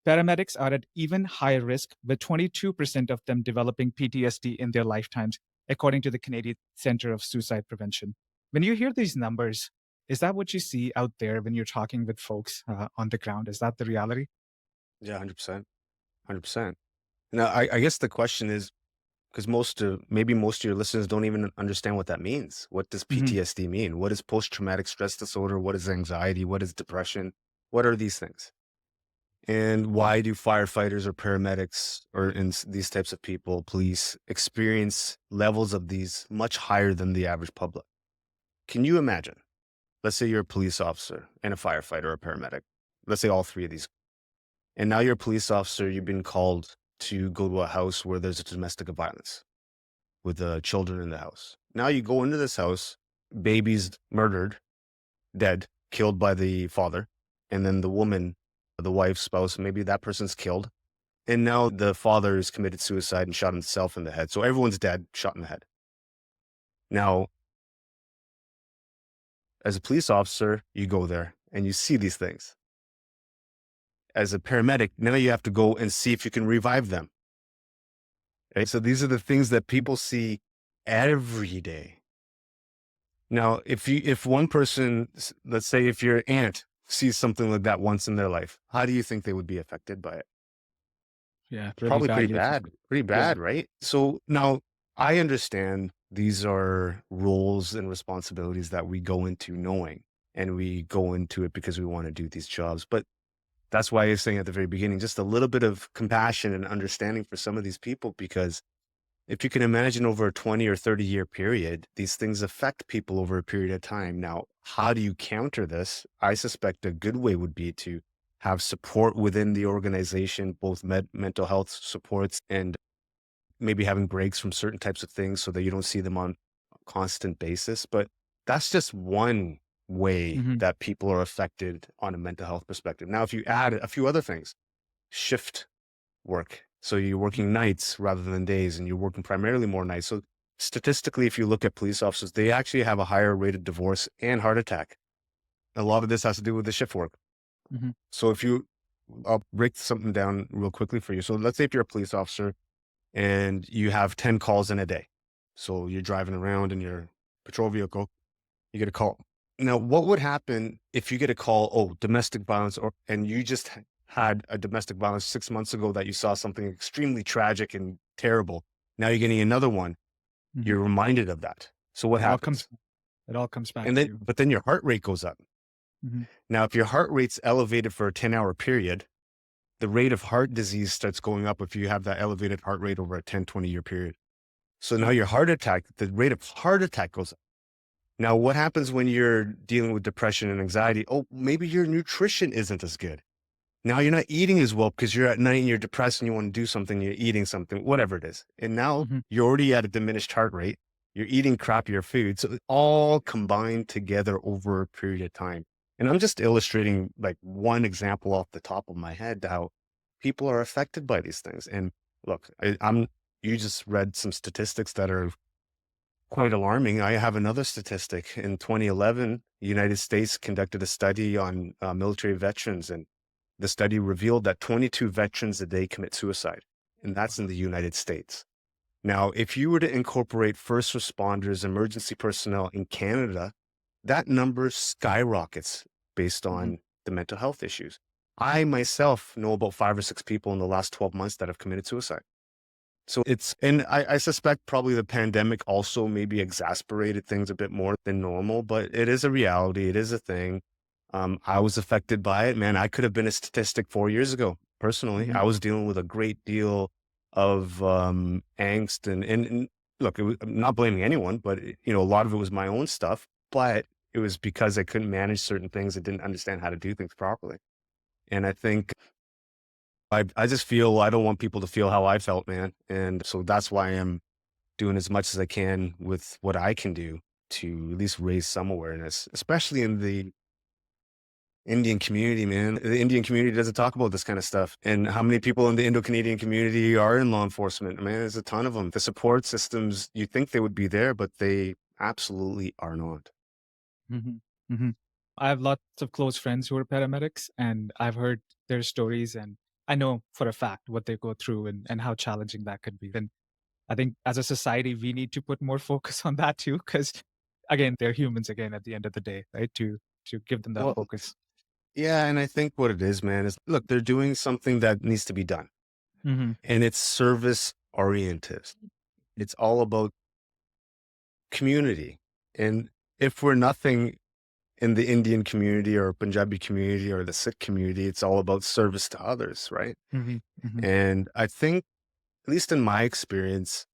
Paramedics are at even higher risk, with 22% of them developing PTSD in their lifetimes, according to the Canadian Center of Suicide Prevention. When you hear these numbers, is that what you see out there when you're talking with folks on the ground? Is that the reality? Yeah, 100%. 100%. Now, I guess the question is, because maybe most of your listeners don't even understand what that means. What does Mhm. PTSD mean? What is post-traumatic stress disorder? What is anxiety? What is depression? What are these things? And why do firefighters or paramedics or these types of people, police, experience levels of these much higher than the average public? Can you imagine? Let's say you're a police officer and a firefighter or a paramedic. Let's say all three of these. And now you're a police officer. You've been called to go to a house where there's a domestic violence with the children in the house. Now you go into this house, baby's murdered, dead, killed by the father, and then the woman, the wife, spouse, maybe that person's killed. And now the father has committed suicide and shot himself in the head. So everyone's dead, shot in the head. Now, as a police officer, you go there and you see these things. As a paramedic, now you have to go and see if you can revive them. Right? So these are the things that people see every day. Now, if one person, let's say if your aunt sees something like that once in their life, how do you think they would be affected by it? Yeah, really Probably badly. pretty Yeah. bad, right? So now I understand these are roles and responsibilities that we go into knowing, and we go into it because we want to do these jobs. But that's why I was saying at the very beginning, just a little bit of compassion and understanding for some of these people, because if you can imagine over a 20 or 30-year period, these things affect people over a period of time. Now, how do you counter this? I suspect a good way would be to have support within the organization, both mental health supports and maybe having breaks from certain types of things so that you don't see them on a constant basis. But that's just one way Hmm. that people are affected on a mental health perspective. Now, if you add a few other things, shift work. So you're working nights rather than days, and you're working primarily more nights. So statistically, if you look at police officers, they actually have a higher rate of divorce and heart attack. A lot of this has to do with the shift work. Hmm. So I'll break something down real quickly for you. So let's say if you're a police officer and you have 10 calls in a day. So you're driving around in your patrol vehicle, you get a call. Now, what would happen if you get a call, oh, domestic violence, and you just had a domestic violence 6 months ago that you saw something extremely tragic and terrible. Now you're getting another one. Hmm. You're reminded of that. So what It all comes happens? it all comes back And to then, you. but then your heart rate goes up. Hmm. Now, if your heart rate's elevated for a 10-hour period, the rate of heart disease starts going up if you have that elevated heart rate over a 10, 20-year period. So now the rate of heart attack goes up. Now, what happens when you're dealing with depression and anxiety? Oh, maybe your nutrition isn't as good. Now you're not eating as well because you're at night and you're depressed and you want to do something, you're eating something, whatever it is. And now Hmm. you're already at a diminished heart rate. You're eating crappier food. So it all combined together over a period of time. And I'm just illustrating like one example off the top of my head how people are affected by these things. And look, you just read some statistics that are quite alarming. I have another statistic. In 2011, the United States conducted a study on military veterans, and the study revealed that 22 veterans a day commit suicide, and that's in the United States. Now, if you were to incorporate first responders, emergency personnel in Canada, that number skyrockets based Hmm. on the mental health issues. I myself know about 5 or 6 people in the last 12 months that have committed suicide. So and I suspect probably the pandemic also maybe exasperated things a bit more than normal, but it is a reality. It is a thing. I was affected by it, man. I could have been a statistic 4 years ago. Personally, Hmm. I was dealing with a great deal of angst and look, I'm not blaming anyone, but a lot of it was my own stuff, but it was because I couldn't manage certain things. I didn't understand how to do things properly. And I think I just feel I don't want people to feel how I felt, man. And so that's why I'm doing as much as I can with what I can do to at least raise some awareness, especially in the Indian community, man. The Indian community doesn't talk about this kind of stuff. And how many people in the Indo-Canadian community are in law enforcement? Man, there's a ton of them. The support systems, you think they would be there, but they absolutely are not. Hmm. Hmm. I have lots of close friends who are paramedics, and I've heard their stories, and I know for a fact what they go through and how challenging that could be. And I think as a society, we need to put more focus on that too, because again, they're humans again at the end of the day, right? To give them that Well, focus. yeah, and I think what it is, man, is look, they're doing something that needs to be done. Hmm. And it's service oriented. It's all about community. And if we're nothing in the Indian community or Punjabi community or the Sikh community, it's all about service to others, right? Hmm. Hmm. And I think, at least in my experience,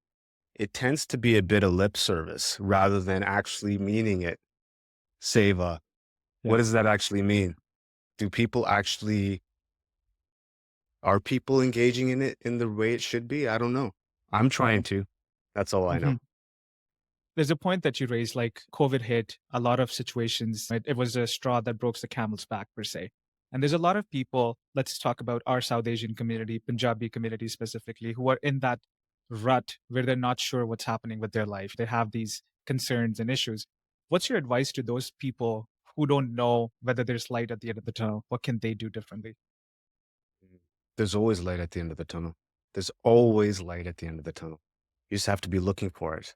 it tends to be a bit of lip service rather than actually meaning it. Seva. What Yeah. does that actually mean? Do people actually, are people engaging in it in the way it should be? I don't know. I'm trying to. That's all I know. Hmm. There's a point that you raised, like COVID hit a lot of situations. It was a straw that broke the camel's back, per se. And there's a lot of people, let's talk about our South Asian community, Punjabi community specifically, who are in that rut where they're not sure what's happening with their life. They have these concerns and issues. What's your advice to those people who don't know whether there's light at the end of the tunnel? What can they do differently? There's always light at the end of the tunnel. There's Mhm. always light at the end of the tunnel. You just have to be looking for it.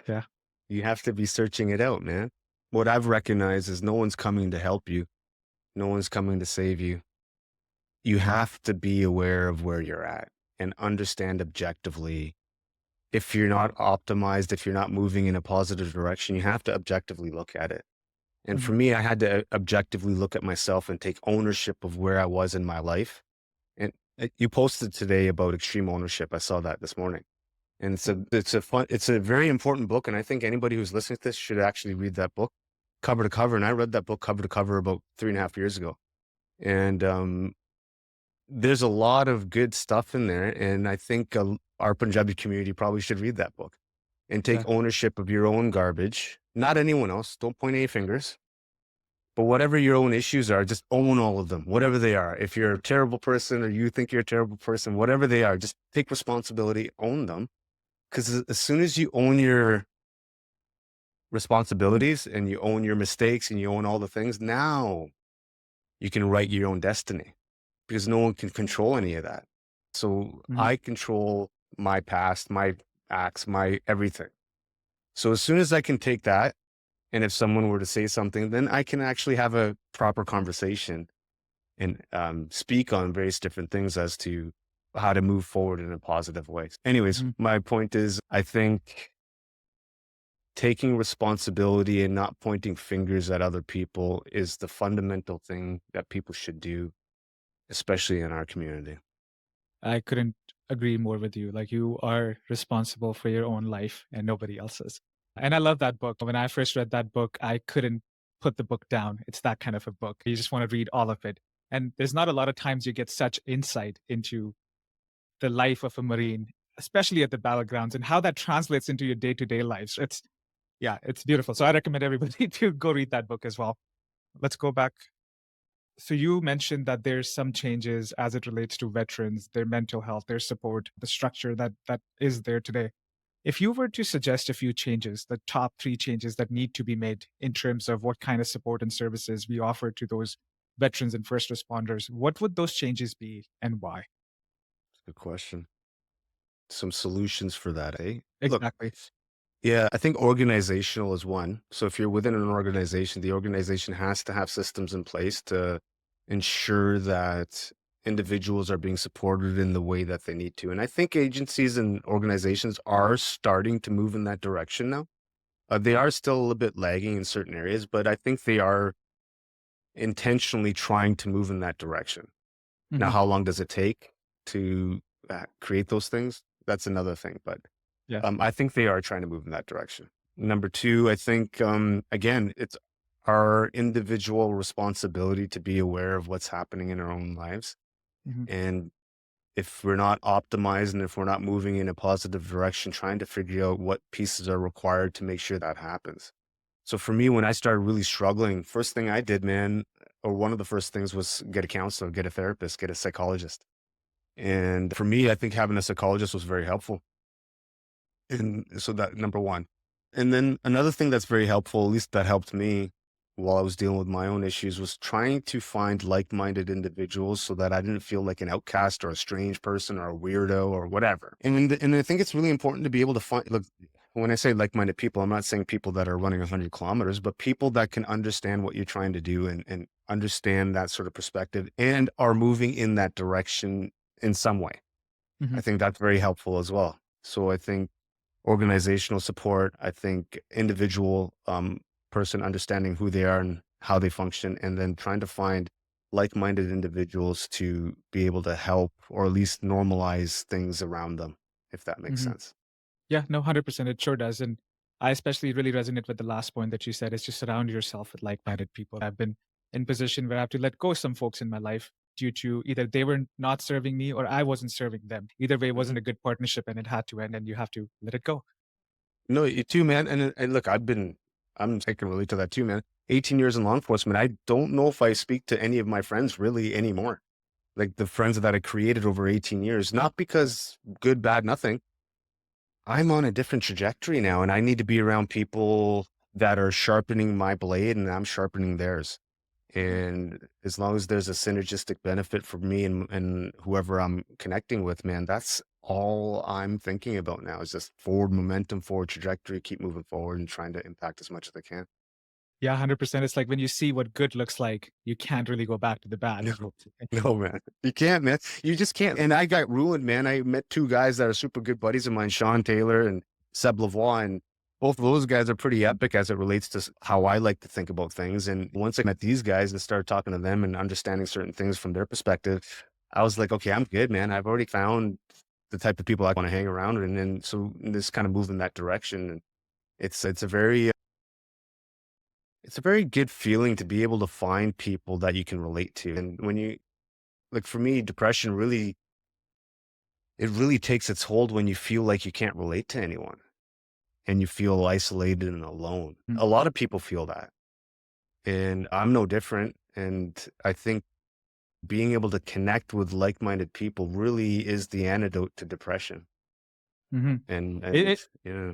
Yeah. You have to be searching it out, man. What I've recognized is no one's coming to help you. No one's coming to save you. You have to be aware of where you're at and understand objectively. If you're not optimized, if you're not moving in a positive direction, you have to objectively look at it. And for Mhm. me, I had to objectively look at myself and take ownership of where I was in my life. And you posted today about extreme ownership. I saw that this morning. And it's a very important book. And I think anybody who's listening to this should actually read that book cover to cover. And I read that book cover to cover about 3.5 years ago. And there's a lot of good stuff in there. And I think our Punjabi community probably should read that book and take Yeah. ownership of your own garbage, not anyone else. Don't point any fingers. But whatever your own issues are, just own all of them, whatever they are. If you're a terrible person or you think you're a terrible person, whatever they are, just take responsibility, own them. Because as soon as you own your responsibilities and you own your mistakes and you own all the things, now you can write your own destiny because no one can control any of that. So Mhm. I control my past, my acts, my everything. So as soon as I can take that, and if someone were to say something, then I can actually have a proper conversation and speak on various different things as to how to move forward in a positive way. Anyways, Mhm. my point is, I think taking responsibility and not pointing fingers at other people is the fundamental thing that people should do, especially in our community. I couldn't agree more with you. Like, you are responsible for your own life and nobody else's. And I love that book. When I first read that book, I couldn't put the book down. It's that kind of a book. You just want to read all of it. And there's not a lot of times you get such insight into the life of a Marine, especially at the battlegrounds, and how that translates into your day-to-day lives. Yeah, it's beautiful. So I recommend everybody to go read that book as well. Let's go back. So you mentioned that there's some changes as it relates to veterans, their mental health, their support, the structure that is there today. If you were to suggest a few changes, the top three changes that need to be made in terms of what kind of support and services we offer to those veterans and first responders, what would those changes be and why? Good question. Some solutions for that, eh? Look, Exactly. yeah, I think organizational is one. So if you're within an organization, the organization has to have systems in place to ensure that individuals are being supported in the way that they need to. And I think agencies and organizations are starting to move in that direction now. They are still a little bit lagging in certain areas, but I think they are intentionally trying to move in that direction. Now, Hmm. how long does it take to create those things? That's another thing. But Yeah. I think they are trying to move in that direction. Number two, I think, again, it's our individual responsibility to be aware of what's happening in our own lives. Hmm. And if we're not optimized and if we're not moving in a positive direction, trying to figure out what pieces are required to make sure that happens. So for me, when I started really struggling, first thing I did, man, or one of the first things was get a counselor, get a therapist, get a psychologist. And for me, I think having a psychologist was very helpful. And so that number one. And then another thing that's very helpful, at least that helped me while I was dealing with my own issues, was trying to find like-minded individuals so that I didn't feel like an outcast or a strange person or a weirdo or whatever. And I think it's really important to be able to find, look, when I say like-minded people, I'm not saying people that are running 100 kilometers, but people that can understand what you're trying to do and understand that sort of perspective and are moving in that direction in some way. Hmm. I think that's very helpful as well. So I think organizational support, I think individual person understanding who they are and how they function, and then trying to find like-minded individuals to be able to help or at least normalize things around them, if that makes Hmm. sense. Yeah, no, 100%. It sure does. And I especially really resonate with the last point that you said is to surround yourself with like-minded people. I've been in position where I have to let go of some folks in my life due to either they were not serving me or I wasn't serving them. Either way, it Mhm. wasn't a good partnership and it had to end and you have to let it go. No, you too, man. And look, I can relate to that too, man. 18 years in law enforcement. I don't know if I speak to any of my friends really anymore. Like the friends that I created over 18 years, not because good, bad, nothing. I'm on a different trajectory now, and I need to be around people that are sharpening my blade and I'm sharpening theirs. Mhm. And as long as there's a synergistic benefit for me and whoever I'm connecting with, man, that's all I'm thinking about now is just forward momentum, forward trajectory, keep moving forward and trying to impact as much as I can. Yeah, 100%. It's like when you see what good looks like, you can't really go back to the bad. No, no, man. You can't, man. You just can't. And I got ruined, man. I met two guys that are super good buddies of mine, Sean Taylor and Seb Lavoie. And both of those guys are pretty epic as it relates to how I like to think about things. And once I met these guys and started talking to them and understanding certain things from their perspective, I was like, okay, I'm good, man. I've already found the type of people I want to hang around. And then so this kind of moved in that direction. And it's a very it's a very good feeling to be able to find people that you can relate to. And when you like for me, depression really it really takes its hold when you feel like you can't relate to anyone and you feel isolated and alone. Mm. A lot of people feel that. And I'm no different. And I think being able to connect with like-minded people really is the antidote to depression. Hmm. And yeah.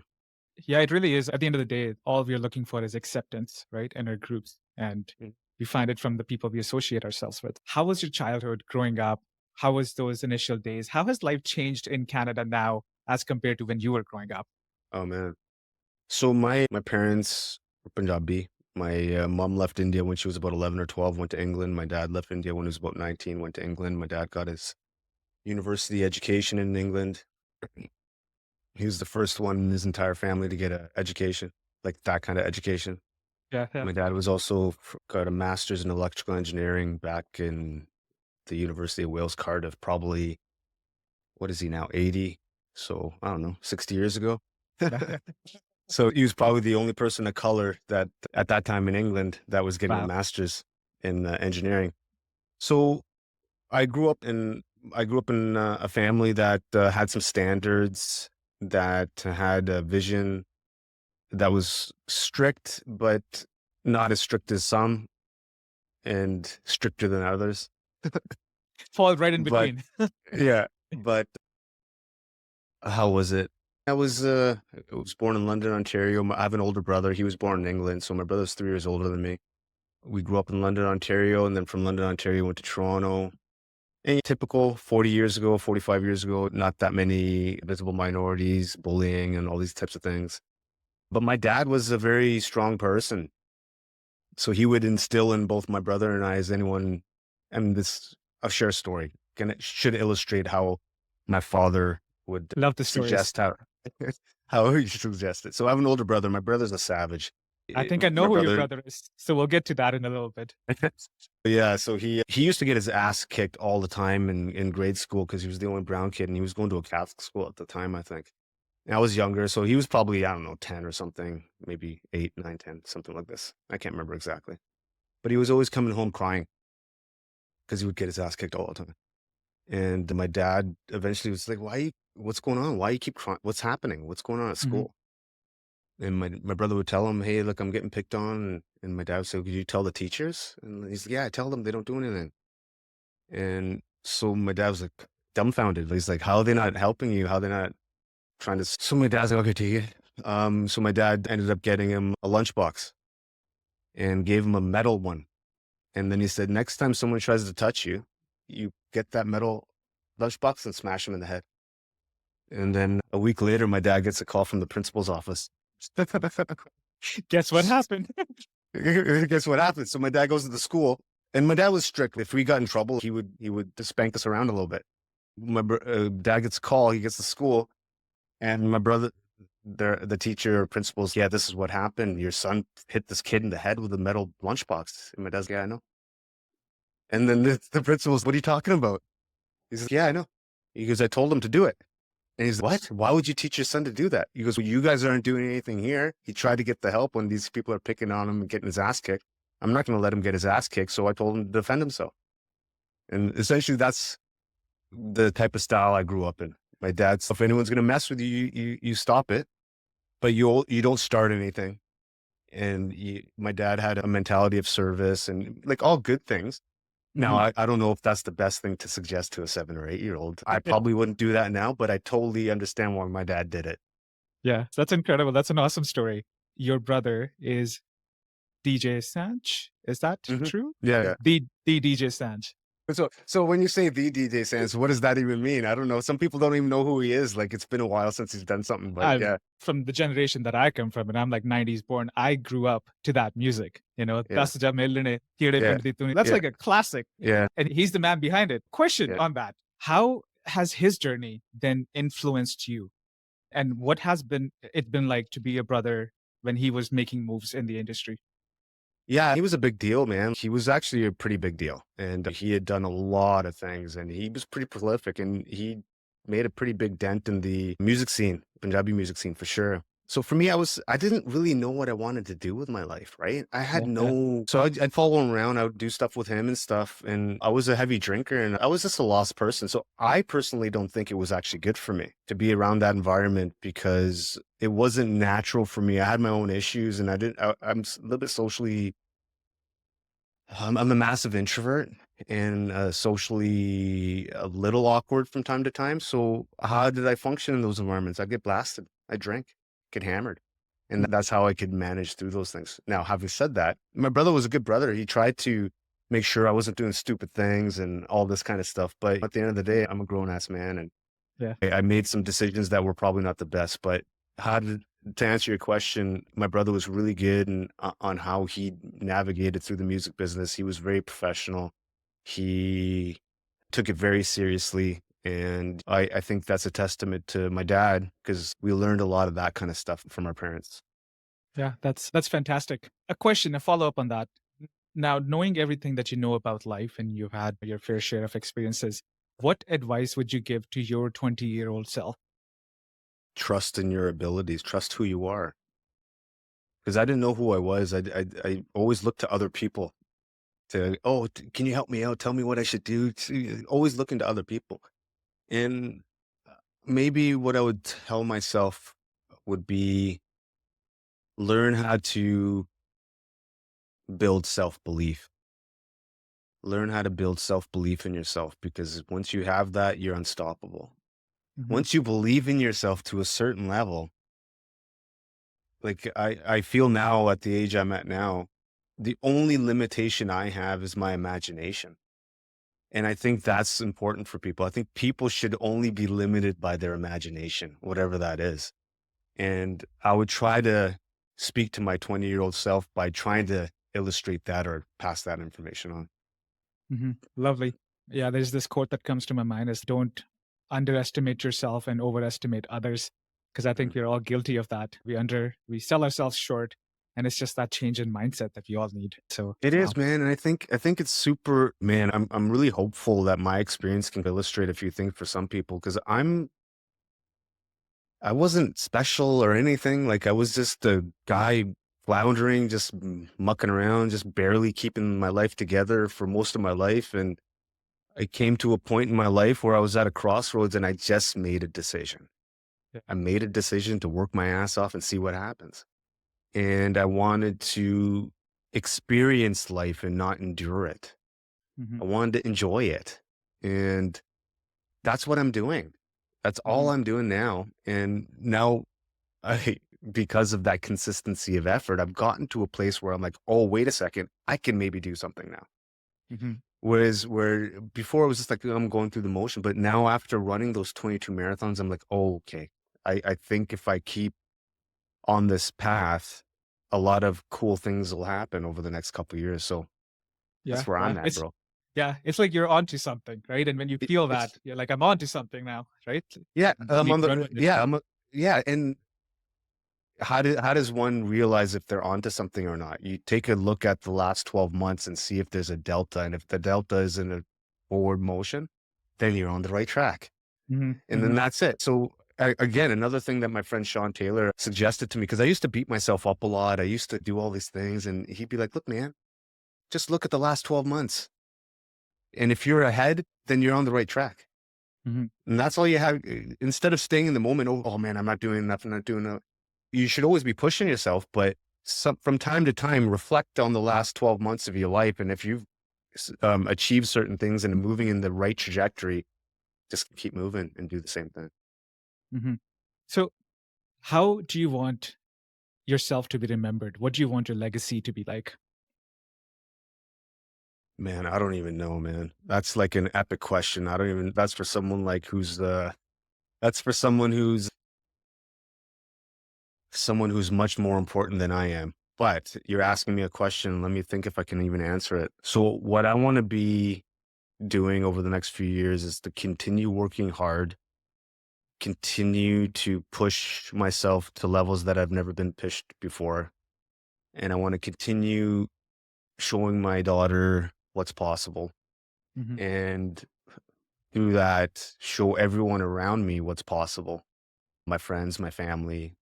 Yeah, it really is. At the end of the day, all we're looking for is acceptance, right? In our groups. And Mm. we find it from the people we associate ourselves with. How was your childhood growing up? How was those initial days? How has life changed in Canada now as compared to when you were growing up? Oh man. So my parents were Punjabi. My mom left India when she was about 11 or 12, went to England. My dad left India when he was about 19, went to England. My dad got his university education in England. He was the first one in his entire family to get an education, like that kind of education. Yeah, yeah. My dad was also got a master's in electrical engineering back in the University of Wales, Cardiff, probably, what is he now, 80? So I don't know, 60 years ago. Yeah. So he was probably the only person of color that at that time in England that was getting a Wow. master's in engineering. So I grew up in a family that had some standards, that had a vision that was strict, but not as strict as some, and stricter than others. Fall right in But between. yeah, but how was it? I was born in London, Ontario. I have an older brother. He was born in England, so my brother's 3 years older than me. We grew up in London, Ontario, and then from London, Ontario, went to Toronto. And typical 40 years ago, 45 years ago, not that many visible minorities, bullying, and all these types of things. But my dad was a very strong person. So he would instill in both my brother and I, as anyone, and this, I'll share a story. Should illustrate how my father would Love the stories. suggest how he should suggest it. So I have an older brother. My brother's a savage. I think I know My who your brother, brother is. So we'll get to that in a little bit. yeah. So he used to get his ass kicked all the time in grade school because he was the only brown kid, and he was going to a Catholic school at the time, I think. And I was younger, so he was probably, I don't know, 10 or something, maybe 8, 9, 10, something like this. I can't remember exactly. But he was always coming home crying because he would get his ass kicked all the time. And my dad eventually was like, what's going on? Why you keep crying? What's happening? What's going on at Mhm. school? And my brother would tell him, hey, look, I'm getting picked on. And my dad would say, could you tell the teachers? And he's like, yeah, I tell them, they don't do anything. And so my dad was like dumbfounded. He's like, how are they not helping you? How are they not trying to? So my dad's like, okay, take it. So my dad ended up getting him a lunchbox and gave him a metal one. And then he said, next time someone tries to touch you, you get that metal lunchbox and smash him in the head. And then a week later, my dad gets a call from the principal's office. Guess what happened? Guess what happened? So my dad goes to the school, and my dad was strict. If we got in trouble, he would just spank us around a little bit. My dad gets a call. He gets to school, and my brother, the teacher or principal's, yeah, this is what happened. Your son hit this kid in the head with a metal lunchbox. And my dad's, yeah, I know. And then the principal's, what are you talking about? He says, yeah, I know. He goes, I told him to do it. And he's, what? Why would you teach your son to do that? He goes, well, you guys aren't doing anything here. He tried to get the help when these people are picking on him and getting his ass kicked. I'm not going to let him get his ass kicked. So I told him to defend himself. And essentially, that's the type of style I grew up in. My dad's, if anyone's going to mess with you, you stop it, but you don't start anything. And my dad had a mentality of service and like all good things. Now, Mhm. I don't know if that's the best thing to suggest to a 7 or 8-year-old. I probably wouldn't do that now, but I totally understand why my dad did it. Yeah, that's incredible. That's an awesome story. Your brother is DJ Sanch. Is that Mhm. true? Yeah, yeah. The DJ Sanch. So when you say the DJ Sands, what does that even mean? I don't know. Some people don't even know who he is. Like it's been a while since he's done something, but I'm yeah, from the generation that I come from, and I'm like 90s born. I grew up to that music. yeah, Das Jab Milne, Tire yeah, Pind Di Tuni. That's yeah, like a classic. yeah, And he's the man behind it. Question yeah. on that. How has his journey then influenced you? And what has it been like to be a brother when he was making moves in the industry? Yeah, he was a big deal, man. He was actually a pretty big deal. And he had done a lot of things and he was pretty prolific. And made a pretty big dent in the music scene, Punjabi music scene for sure. So for me, I didn't really know what I wanted to do with my life, right? I had Yeah, yeah. so I'd follow him around. I would do stuff with him and stuff. And I was a heavy drinker and I was just a lost person. So I personally don't think it was actually good for me to be around that environment because it wasn't natural for me. I had my own issues and I'm a little bit socially, I'm a massive introvert and socially a little awkward from time to time. So how did I function in those environments? I get blasted. I drank, get hammered. And Mm. that's how I could manage through those things. Now, having said that, my brother was a good brother. He tried to make sure I wasn't doing stupid things and all this kind of stuff. But at the end of the day, I'm a grown ass man and Yeah. I made some decisions that were probably not the best. But how did, to answer your question, my brother was really good and on how he navigated through the music business. He was very professional. He took it very seriously. And I think that's a testament to my dad because we learned a lot of that kind of stuff from our parents. Yeah, that's fantastic. A question, a follow-up on that. Now, knowing everything that you know about life and you've had your fair share of experiences, what advice would you give to your 20-year-old self? Trust in your abilities, trust who you are. Because I didn't know who I was. I always looked to other people to, oh, can you help me out? Tell me what I should do. Always looking to other people. And maybe what I would tell myself would be learn how to build self belief. Learn how to build self belief in yourself because once you have that, you're unstoppable. Mhm. Once you believe in yourself to a certain level, like I feel now at the age I'm at now, the only limitation I have is my imagination. And I think that's important for people. I think people should only be limited by their imagination, whatever that is. And I would try to speak to my 20-year-old self by trying to illustrate that or pass that information on. Lovely. Yeah, there's this quote that comes to my mind is don't underestimate yourself and overestimate others. Because I think Mhm. we're all guilty of that. We sell ourselves short, and it's just that change in mindset that we all need. So It wow. is, man, and I think it's super, man. I'm really hopeful that my experience can illustrate a few things for some people because I wasn't special or anything. Like I was just a guy floundering, just mucking around, just barely keeping my life together for most of my life. And I came to a point in my life where I was at a crossroads and I just made a decision. Yeah. I made a decision to work my ass off and see what happens. And I wanted to experience life and not endure it. I Mhm. wanted to enjoy it. And that's what I'm doing. That's all Mhm. I'm doing now. And now I because of that consistency of effort, I've gotten to a place where I'm like, "Oh, wait a second, I can maybe do something now." Mhm. Whereas where before it was just like I'm going through the motion, but now after running those 22 marathons, I'm like, "Oh, okay. I think if I keep on this path, a lot of cool things will happen over the next couple of years." So Yeah, that's where yeah. I'm at, bro. It's like you're onto something, right? And when you feel It's that, you're like, I'm onto something now, right? yeah, I'm Need on to run the with it. yeah, yeah, and how does one realize if they're onto something or not? You take a look at the last 12 months and see if there's a delta, and if the delta is in a forward motion, then you're on the right track, Mhm. and then Mhm. that's it. So again, another thing that my friend Sean Taylor suggested to me because I used to beat myself up a lot. I used to do all these things, and he'd be like, "Look, man, just look at the last 12 months, and if you're ahead, then you're on the right track." Mhm. And that's all you have. Instead of staying in the moment, oh man, I'm not doing enough. I'm not doing enough. You should always be pushing yourself, but from time to time, reflect on the last 12 months of your life. And if you've achieved certain things and moving in the right trajectory, just keep moving and do the same thing. Mhm. So, how do you want yourself to be remembered? What do you want your legacy to be like? Man, I don't even know, man. That's like an epic question. I don't even, that's for someone like that's for someone who's much more important than I am. But you're asking me a question. Let me think if I can even answer it. So, what I want to be doing over the next few years is to continue working hard, continue to push myself to levels that I've never been pushed before. And I want to continue showing my daughter what's possible. Mhm. And through that, show everyone around me what's possible. My friends, my family,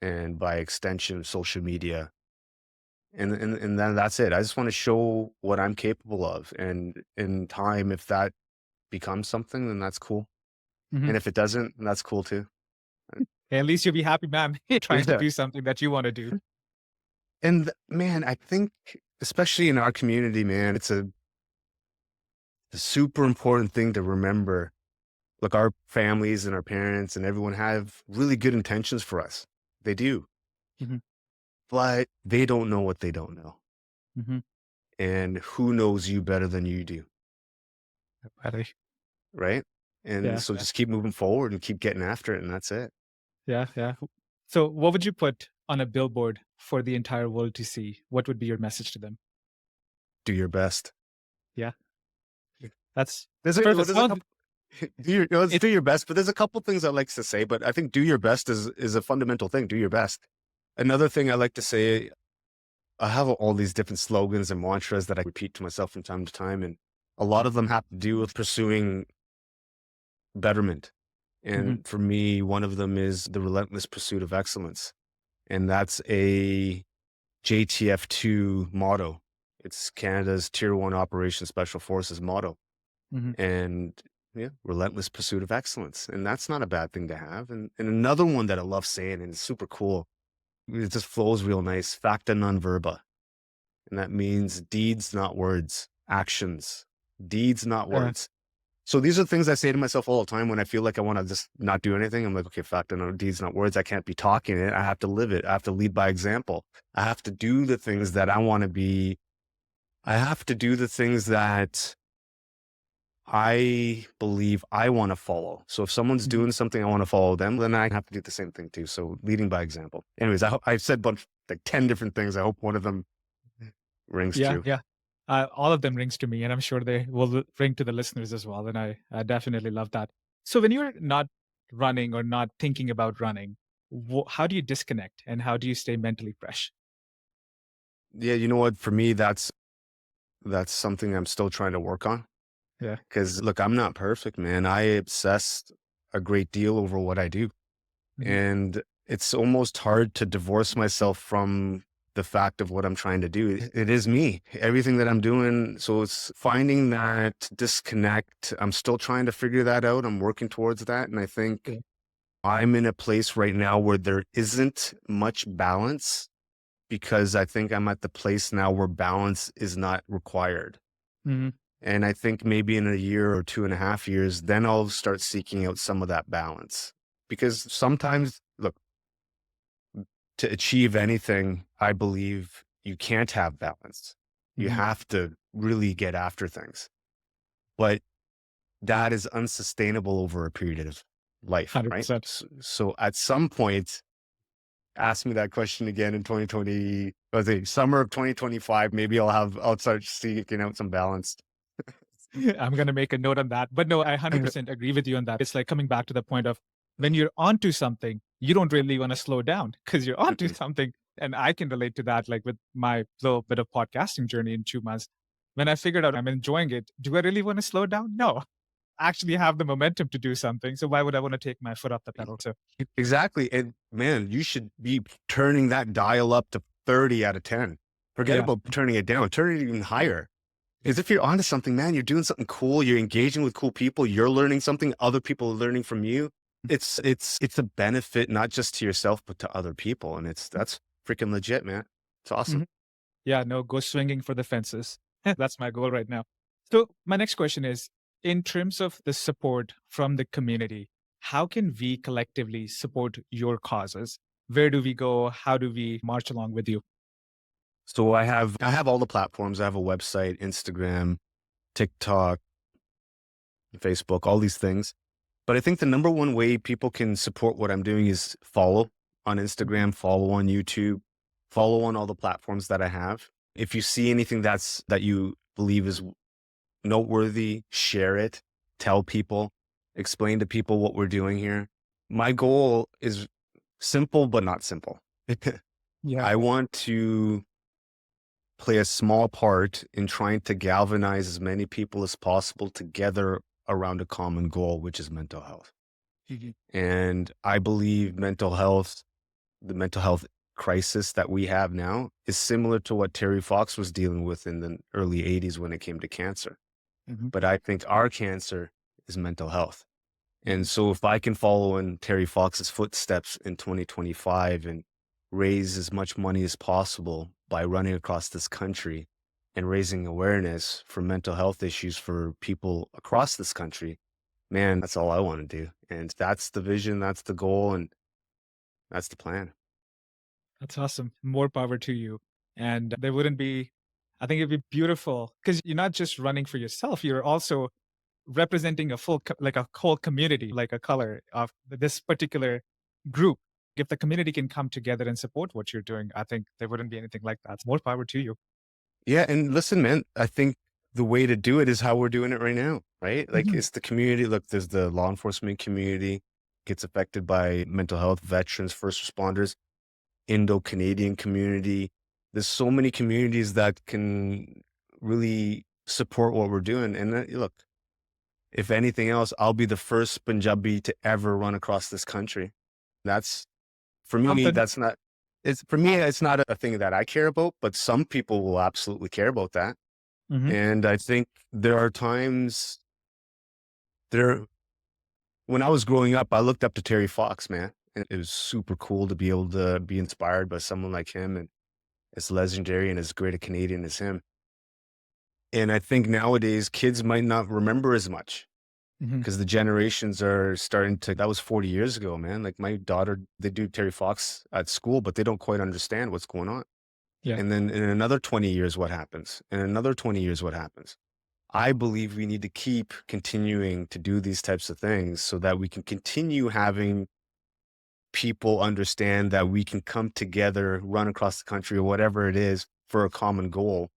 and by extension, social media. And then that's it. I just want to show what I'm capable of. And in time, if that becomes something, then that's cool. Mhm. And if it doesn't, that's cool too. At least you'll be happy, man, trying to Yeah. do something that you want to do. And man, I think, especially in our community, man, it's a super important thing to remember. Look, our families and our parents and everyone have really good intentions for us. They do, Mhm. but they don't know what they don't know. Mhm. And who knows you better than you do, Right. right? And Yeah. so Yeah. just keep moving forward and keep getting after it. And that's it. Yeah. Yeah. So, what would you put on a billboard for the entire world to see? What would be your message to them? Do your best. Yeah, that's There's a, well, perfect. there's a Well, couple, let's it. do your best, but there's a couple things I like to say, but I think do your best is a fundamental thing. Do your best. Another thing I like to say, I have all these different slogans and mantras that I repeat to myself from time to time. And a lot of them have to do with pursuing betterment. Mhm. And for me, one of them is the relentless pursuit of excellence. And that's a JTF2 motto. It's Canada's Tier 1 Operations Special Forces motto. Mhm. And yeah, relentless pursuit of excellence. And that's not a bad thing to have. And another one that I love saying, and it's super cool, it just flows real nice, facta non verba. And that means deeds, not words, actions, deeds, not Uh, words. So these are things I say to myself all the time when I feel like I want to just not do anything. I'm like, okay, facta non deeds, not words. I can't be talking it. I have to live it. I have to lead by example. I have to do the things that I want to be. I have to do the things that I believe I want to follow. So if someone's mhm. doing something, I want to follow them, then I have to do the same thing too. So leading by example. Anyways, I've said like 10 different things. I hope one of them rings Yeah, true. yeah. All of them rings to me, and I'm sure they will ring to the listeners as well. And I definitely love that. So, when you're not running or not thinking about running, how do you disconnect and how do you stay mentally fresh? Yeah, you know what? For me, that's something I'm still trying to work on. Yeah. Because look, I'm not perfect, man. I obsess a great deal over what I do. Mhm. And it's almost hard to divorce myself from the fact of what I'm trying to do. It is me, everything that I'm doing. So it's finding that disconnect. I'm still trying to figure that out. I'm working towards that. And I think Yeah. I'm in a place right now where there isn't much balance because I think I'm at the place now where balance is not required. Mhm. And I think maybe in a year or 2.5 years, then I'll start seeking out some of that balance. Because sometimes, look, to achieve anything, I believe you can't have balance. You Mhm. have to really get after things. But that is unsustainable over a period of life, right? 100%. So at some point, ask me that question again in 2020, was it summer of 2025? Maybe I'll start seeking out some balance. I'm going to make a note on that. But no, I 100% agree with you on that. It's like coming back to the point of when you're onto something, you don't really want to slow down because you're onto something. And I can relate to that, like with my little bit of podcasting journey in 2 months. When I figured out I'm enjoying it, do I really want to slow down? No, I actually have the momentum to do something. So why would I want to take my foot off the pedal? So, Exactly. And man, you should be turning that dial up to 30 out of 10. Forget yeah. about turning it down, turn it even higher. Because if you're onto something, man, you're doing something cool, you're engaging with cool people, you're learning something, other people are learning from you. It's a benefit not just to yourself, but to other people. And that's freaking legit, man. It's awesome. Mhm. Yeah, no, go swinging for the fences. That's my goal right now. So, my next question is in terms of the support from the community, how can we collectively support your causes? Where do we go? How do we march along with you? So I have all the platforms. I have a website, Instagram, TikTok, Facebook, all these things. But I think the number one way people can support what I'm doing is follow on Mhm. Instagram, follow on YouTube, follow on all the platforms that I have. If you see anything that you believe is noteworthy, share it, tell people, explain to people what we're doing here. My goal is simple, but not simple. Yeah. I want to play a small part in trying to galvanize as many people as possible together around a common goal, which is mental health. Mhm. And I believe the mental health crisis that we have now is similar to what Terry Fox was dealing with in the early 80s when it came to cancer. Mhm. But I think our cancer is mental health. And Mhm. so if I can follow in Terry Fox's footsteps in 2025 and raise as much money as possible by running across this country and raising awareness for mental health issues for people across this country, man, that's all I want to do. And that's the vision, that's the goal, and that's the plan. That's awesome. More power to you. And there wouldn't be, I think it'd be beautiful because you're not just running for yourself, you're also representing a like a whole community, like a color of this particular group. If the community can come together and support what you're doing, I think there wouldn't be anything like that. More power to you. Yeah, and listen, man, I think the way to do it is how we're doing it right now, right? Like Mhm. it's the community. Look, there's the law enforcement community gets affected by mental health, veterans, first responders, Indo-Canadian community. There's so many communities that can really support what we're doing. And look, if anything else, I'll be the first Punjabi to ever run across this country. That's for me, Something. that's not it's for me, it's not a thing that I care about, but some people will absolutely care about that. Mhm. And I think there are times there when I was growing up, I looked up to Terry Fox, man. And it was super cool to be able to be inspired by someone like him and as legendary and as great a Canadian as him. And I think nowadays kids might not remember as much Mhm. because the generations are starting to that was 40 years ago, man. Like my daughter, they do Terry Fox at school, but they don't quite understand what's going on. Yeah. And then in another 20 years, what happens? In another 20 years, what happens? I believe we need to keep continuing to do these types of things so that we can continue having people understand that we can come together, run across the country or whatever it is for a common goal.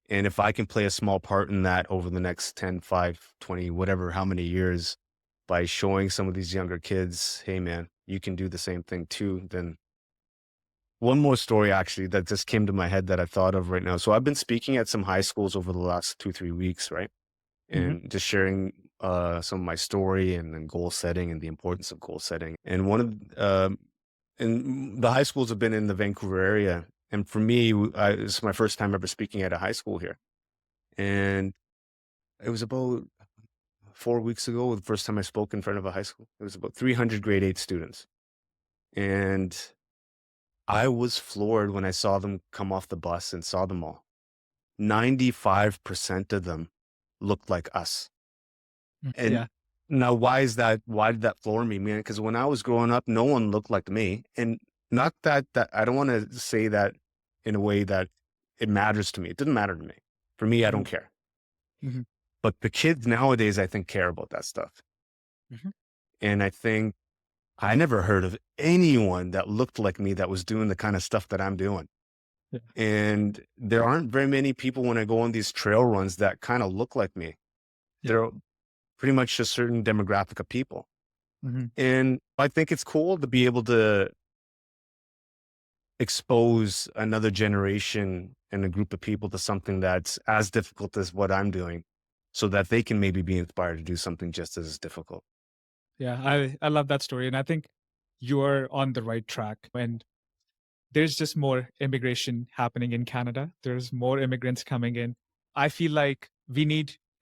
And if I can play a small part in that over the next 10, 5, 20, whatever, how many years by showing some of these younger kids, hey, man, you can do the same thing too, then one more story actually that just came to my head that I thought of right now. So I've been speaking at some high schools over the last 2, 3 weeks, right? Mhm. And just sharing some of my story and goal setting and the importance of goal setting. And and the high schools have been in the Vancouver area. And for me, it's my first time ever speaking at a high school here. And it was about 4 weeks ago, the first time I spoke in front of a high school. It was about 300 grade 8 students. And I was floored when I saw them come off the bus and saw them all. 95% of them looked like us. Mm. And Yeah. now why is that? Why did that floor me, man? Because when I was growing up, no one looked like me. And not that I don't want to say that in a way that it matters to me. It doesn't matter to me. For me, I don't Mhm. care. Mhm. But the kids nowadays, I think, care about that stuff. Mhm. And I think I never heard of anyone that looked like me that was doing the kind of stuff that I'm doing. Yeah. And there aren't very many people when I go on these trail runs that kind of look like me. Yeah. They're pretty much a certain demographic of people. Mhm. And I think it's cool to be able to expose another generation and a group of people to something that's as difficult as what I'm doing so that they can maybe be inspired to do something just as difficult. Yeah. I love that story. And I think you're on the right track. And there's just more immigration happening in Canada. There's more immigrants coming in. I feel like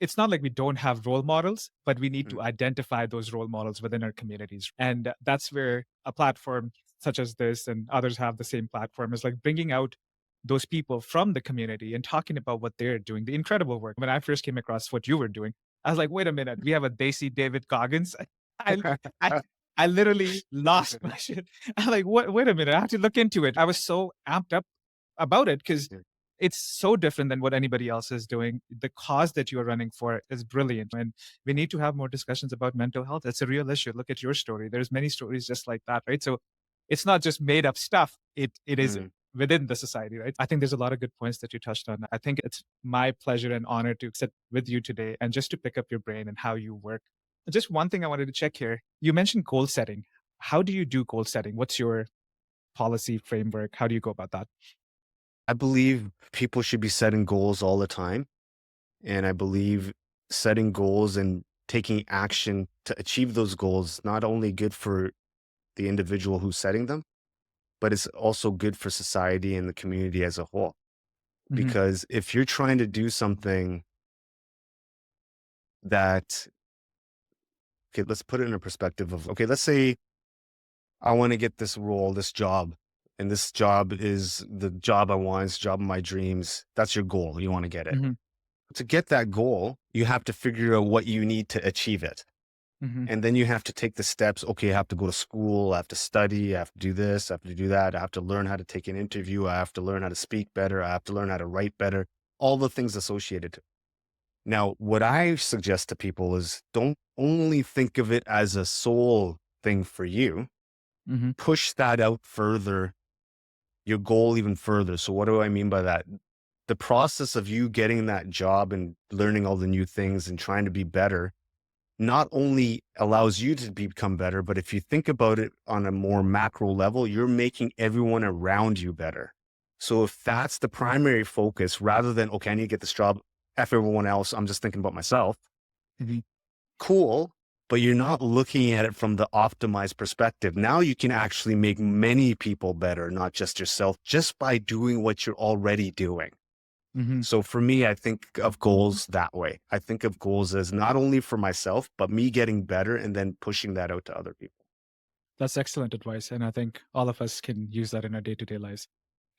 it's not like we don't have role models, but we need Mm, to identify those role models within our communities. And that's where a platform such as this and others have the same platform is like bringing out those people from the community and talking about what they're doing, the incredible work. When I first came across what you were doing, I was like, wait a minute, we have a Desi David Goggins. I, I, I literally lost my shit. I'm like, what? Wait a minute. I have to look into it. I was so amped up about it because yeah. it's so different than what anybody else is doing. The cause that you're running for is brilliant. And we need to have more discussions about mental health. It's a real issue. Look at your story. There's many stories just like that, right? So it's not just made up stuff. It is Mm. within the society, right? I think there's a lot of good points that you touched on. I think it's my pleasure and honor to sit with you today and just to pick up your brain and how you work. Just one thing I wanted to check here. You mentioned goal setting. How do you do goal setting? What's your policy framework? How do you go about that? I believe people should be setting goals all the time. And I believe setting goals and taking action to achieve those goals, not only good for the individual who's setting them, but it's also good for society and the community as a whole. Hmm. Because if you're trying to do something that, okay, let's put it in a perspective of, okay, let's say I want to get this role, this job, and this job is the job I want, it's the job of my dreams. That's your goal. You want to get it. Hmm. To get that goal, you have to figure out what you need to achieve it. Hmm. And then you have to take the steps. Okay, I have to go to school. I have to study. I have to do this. I have to do that. I have to learn how to take an interview. I have to learn how to speak better. I have to learn how to write better. All the things associated. Now, what I suggest to people is don't only think of it as a sole thing for you. Hmm. Push that out further, your goal even further. So what do I mean by that? The process of you getting that job and learning all the new things and trying to be better not only allows you to become better, but if you think about it on a more macro level, you're making everyone around you better. So if that's the primary focus, rather than, okay, I need to get this job, F everyone else, I'm just thinking about myself, Hmm. cool, but you're not looking at it from the optimized perspective. Now you can actually make many people better, not just yourself, just by doing what you're already doing. Hmm. So for me, I think of goals that way. I think of goals as not only for myself, but me getting better and then pushing that out to other people. That's excellent advice. And I think all of us can use that in our day to day lives.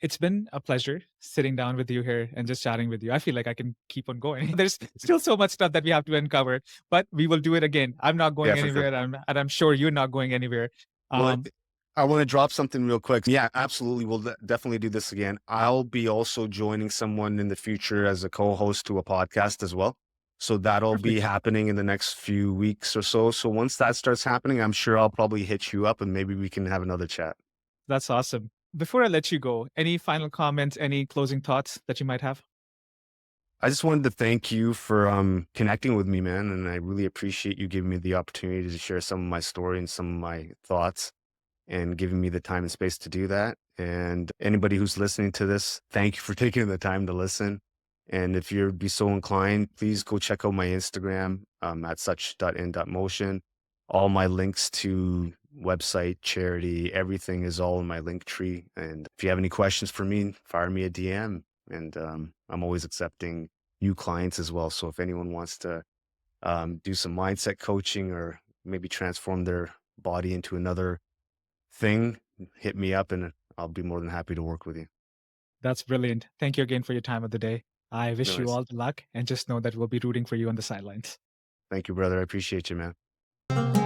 It's been a pleasure sitting down with you here and just chatting with you. I feel like I can keep on going. There's still so much stuff that we have to uncover, but we will do it again. I'm not Yeah, going for sure. anywhere, and I'm sure you're not going anywhere. Well, Um, I want to drop something real quick. Yeah, absolutely. We'll definitely do this again. I'll be also joining someone in the future as a co-host to a podcast as well. So that'll be Perfect. happening in the next few weeks or so. So once that starts happening, I'm sure I'll probably hit you up and maybe we can have another chat. That's awesome. Before I let you go, any final comments, any closing thoughts that you might have? I just wanted to thank you for connecting with me, man. And I really appreciate you giving me the opportunity to share some of my story and some of my thoughts and giving me the time and space to do that. And anybody who's listening to this, thank you for taking the time to listen. And if you'd be so inclined, please go check out my Instagram at such.in.motion. All my links to website, charity, everything is all in my link tree. And if you have any questions for me, fire me a DM. And I'm always accepting new clients as well. So if anyone wants to do some mindset coaching or maybe transform their body into another thing, hit me up and I'll be more than happy to work with you. That's brilliant. Thank you again for your time of the day. I No wish you worries. all the luck and just know that we'll be rooting for you on the sidelines. Thank you, brother. I appreciate you, man.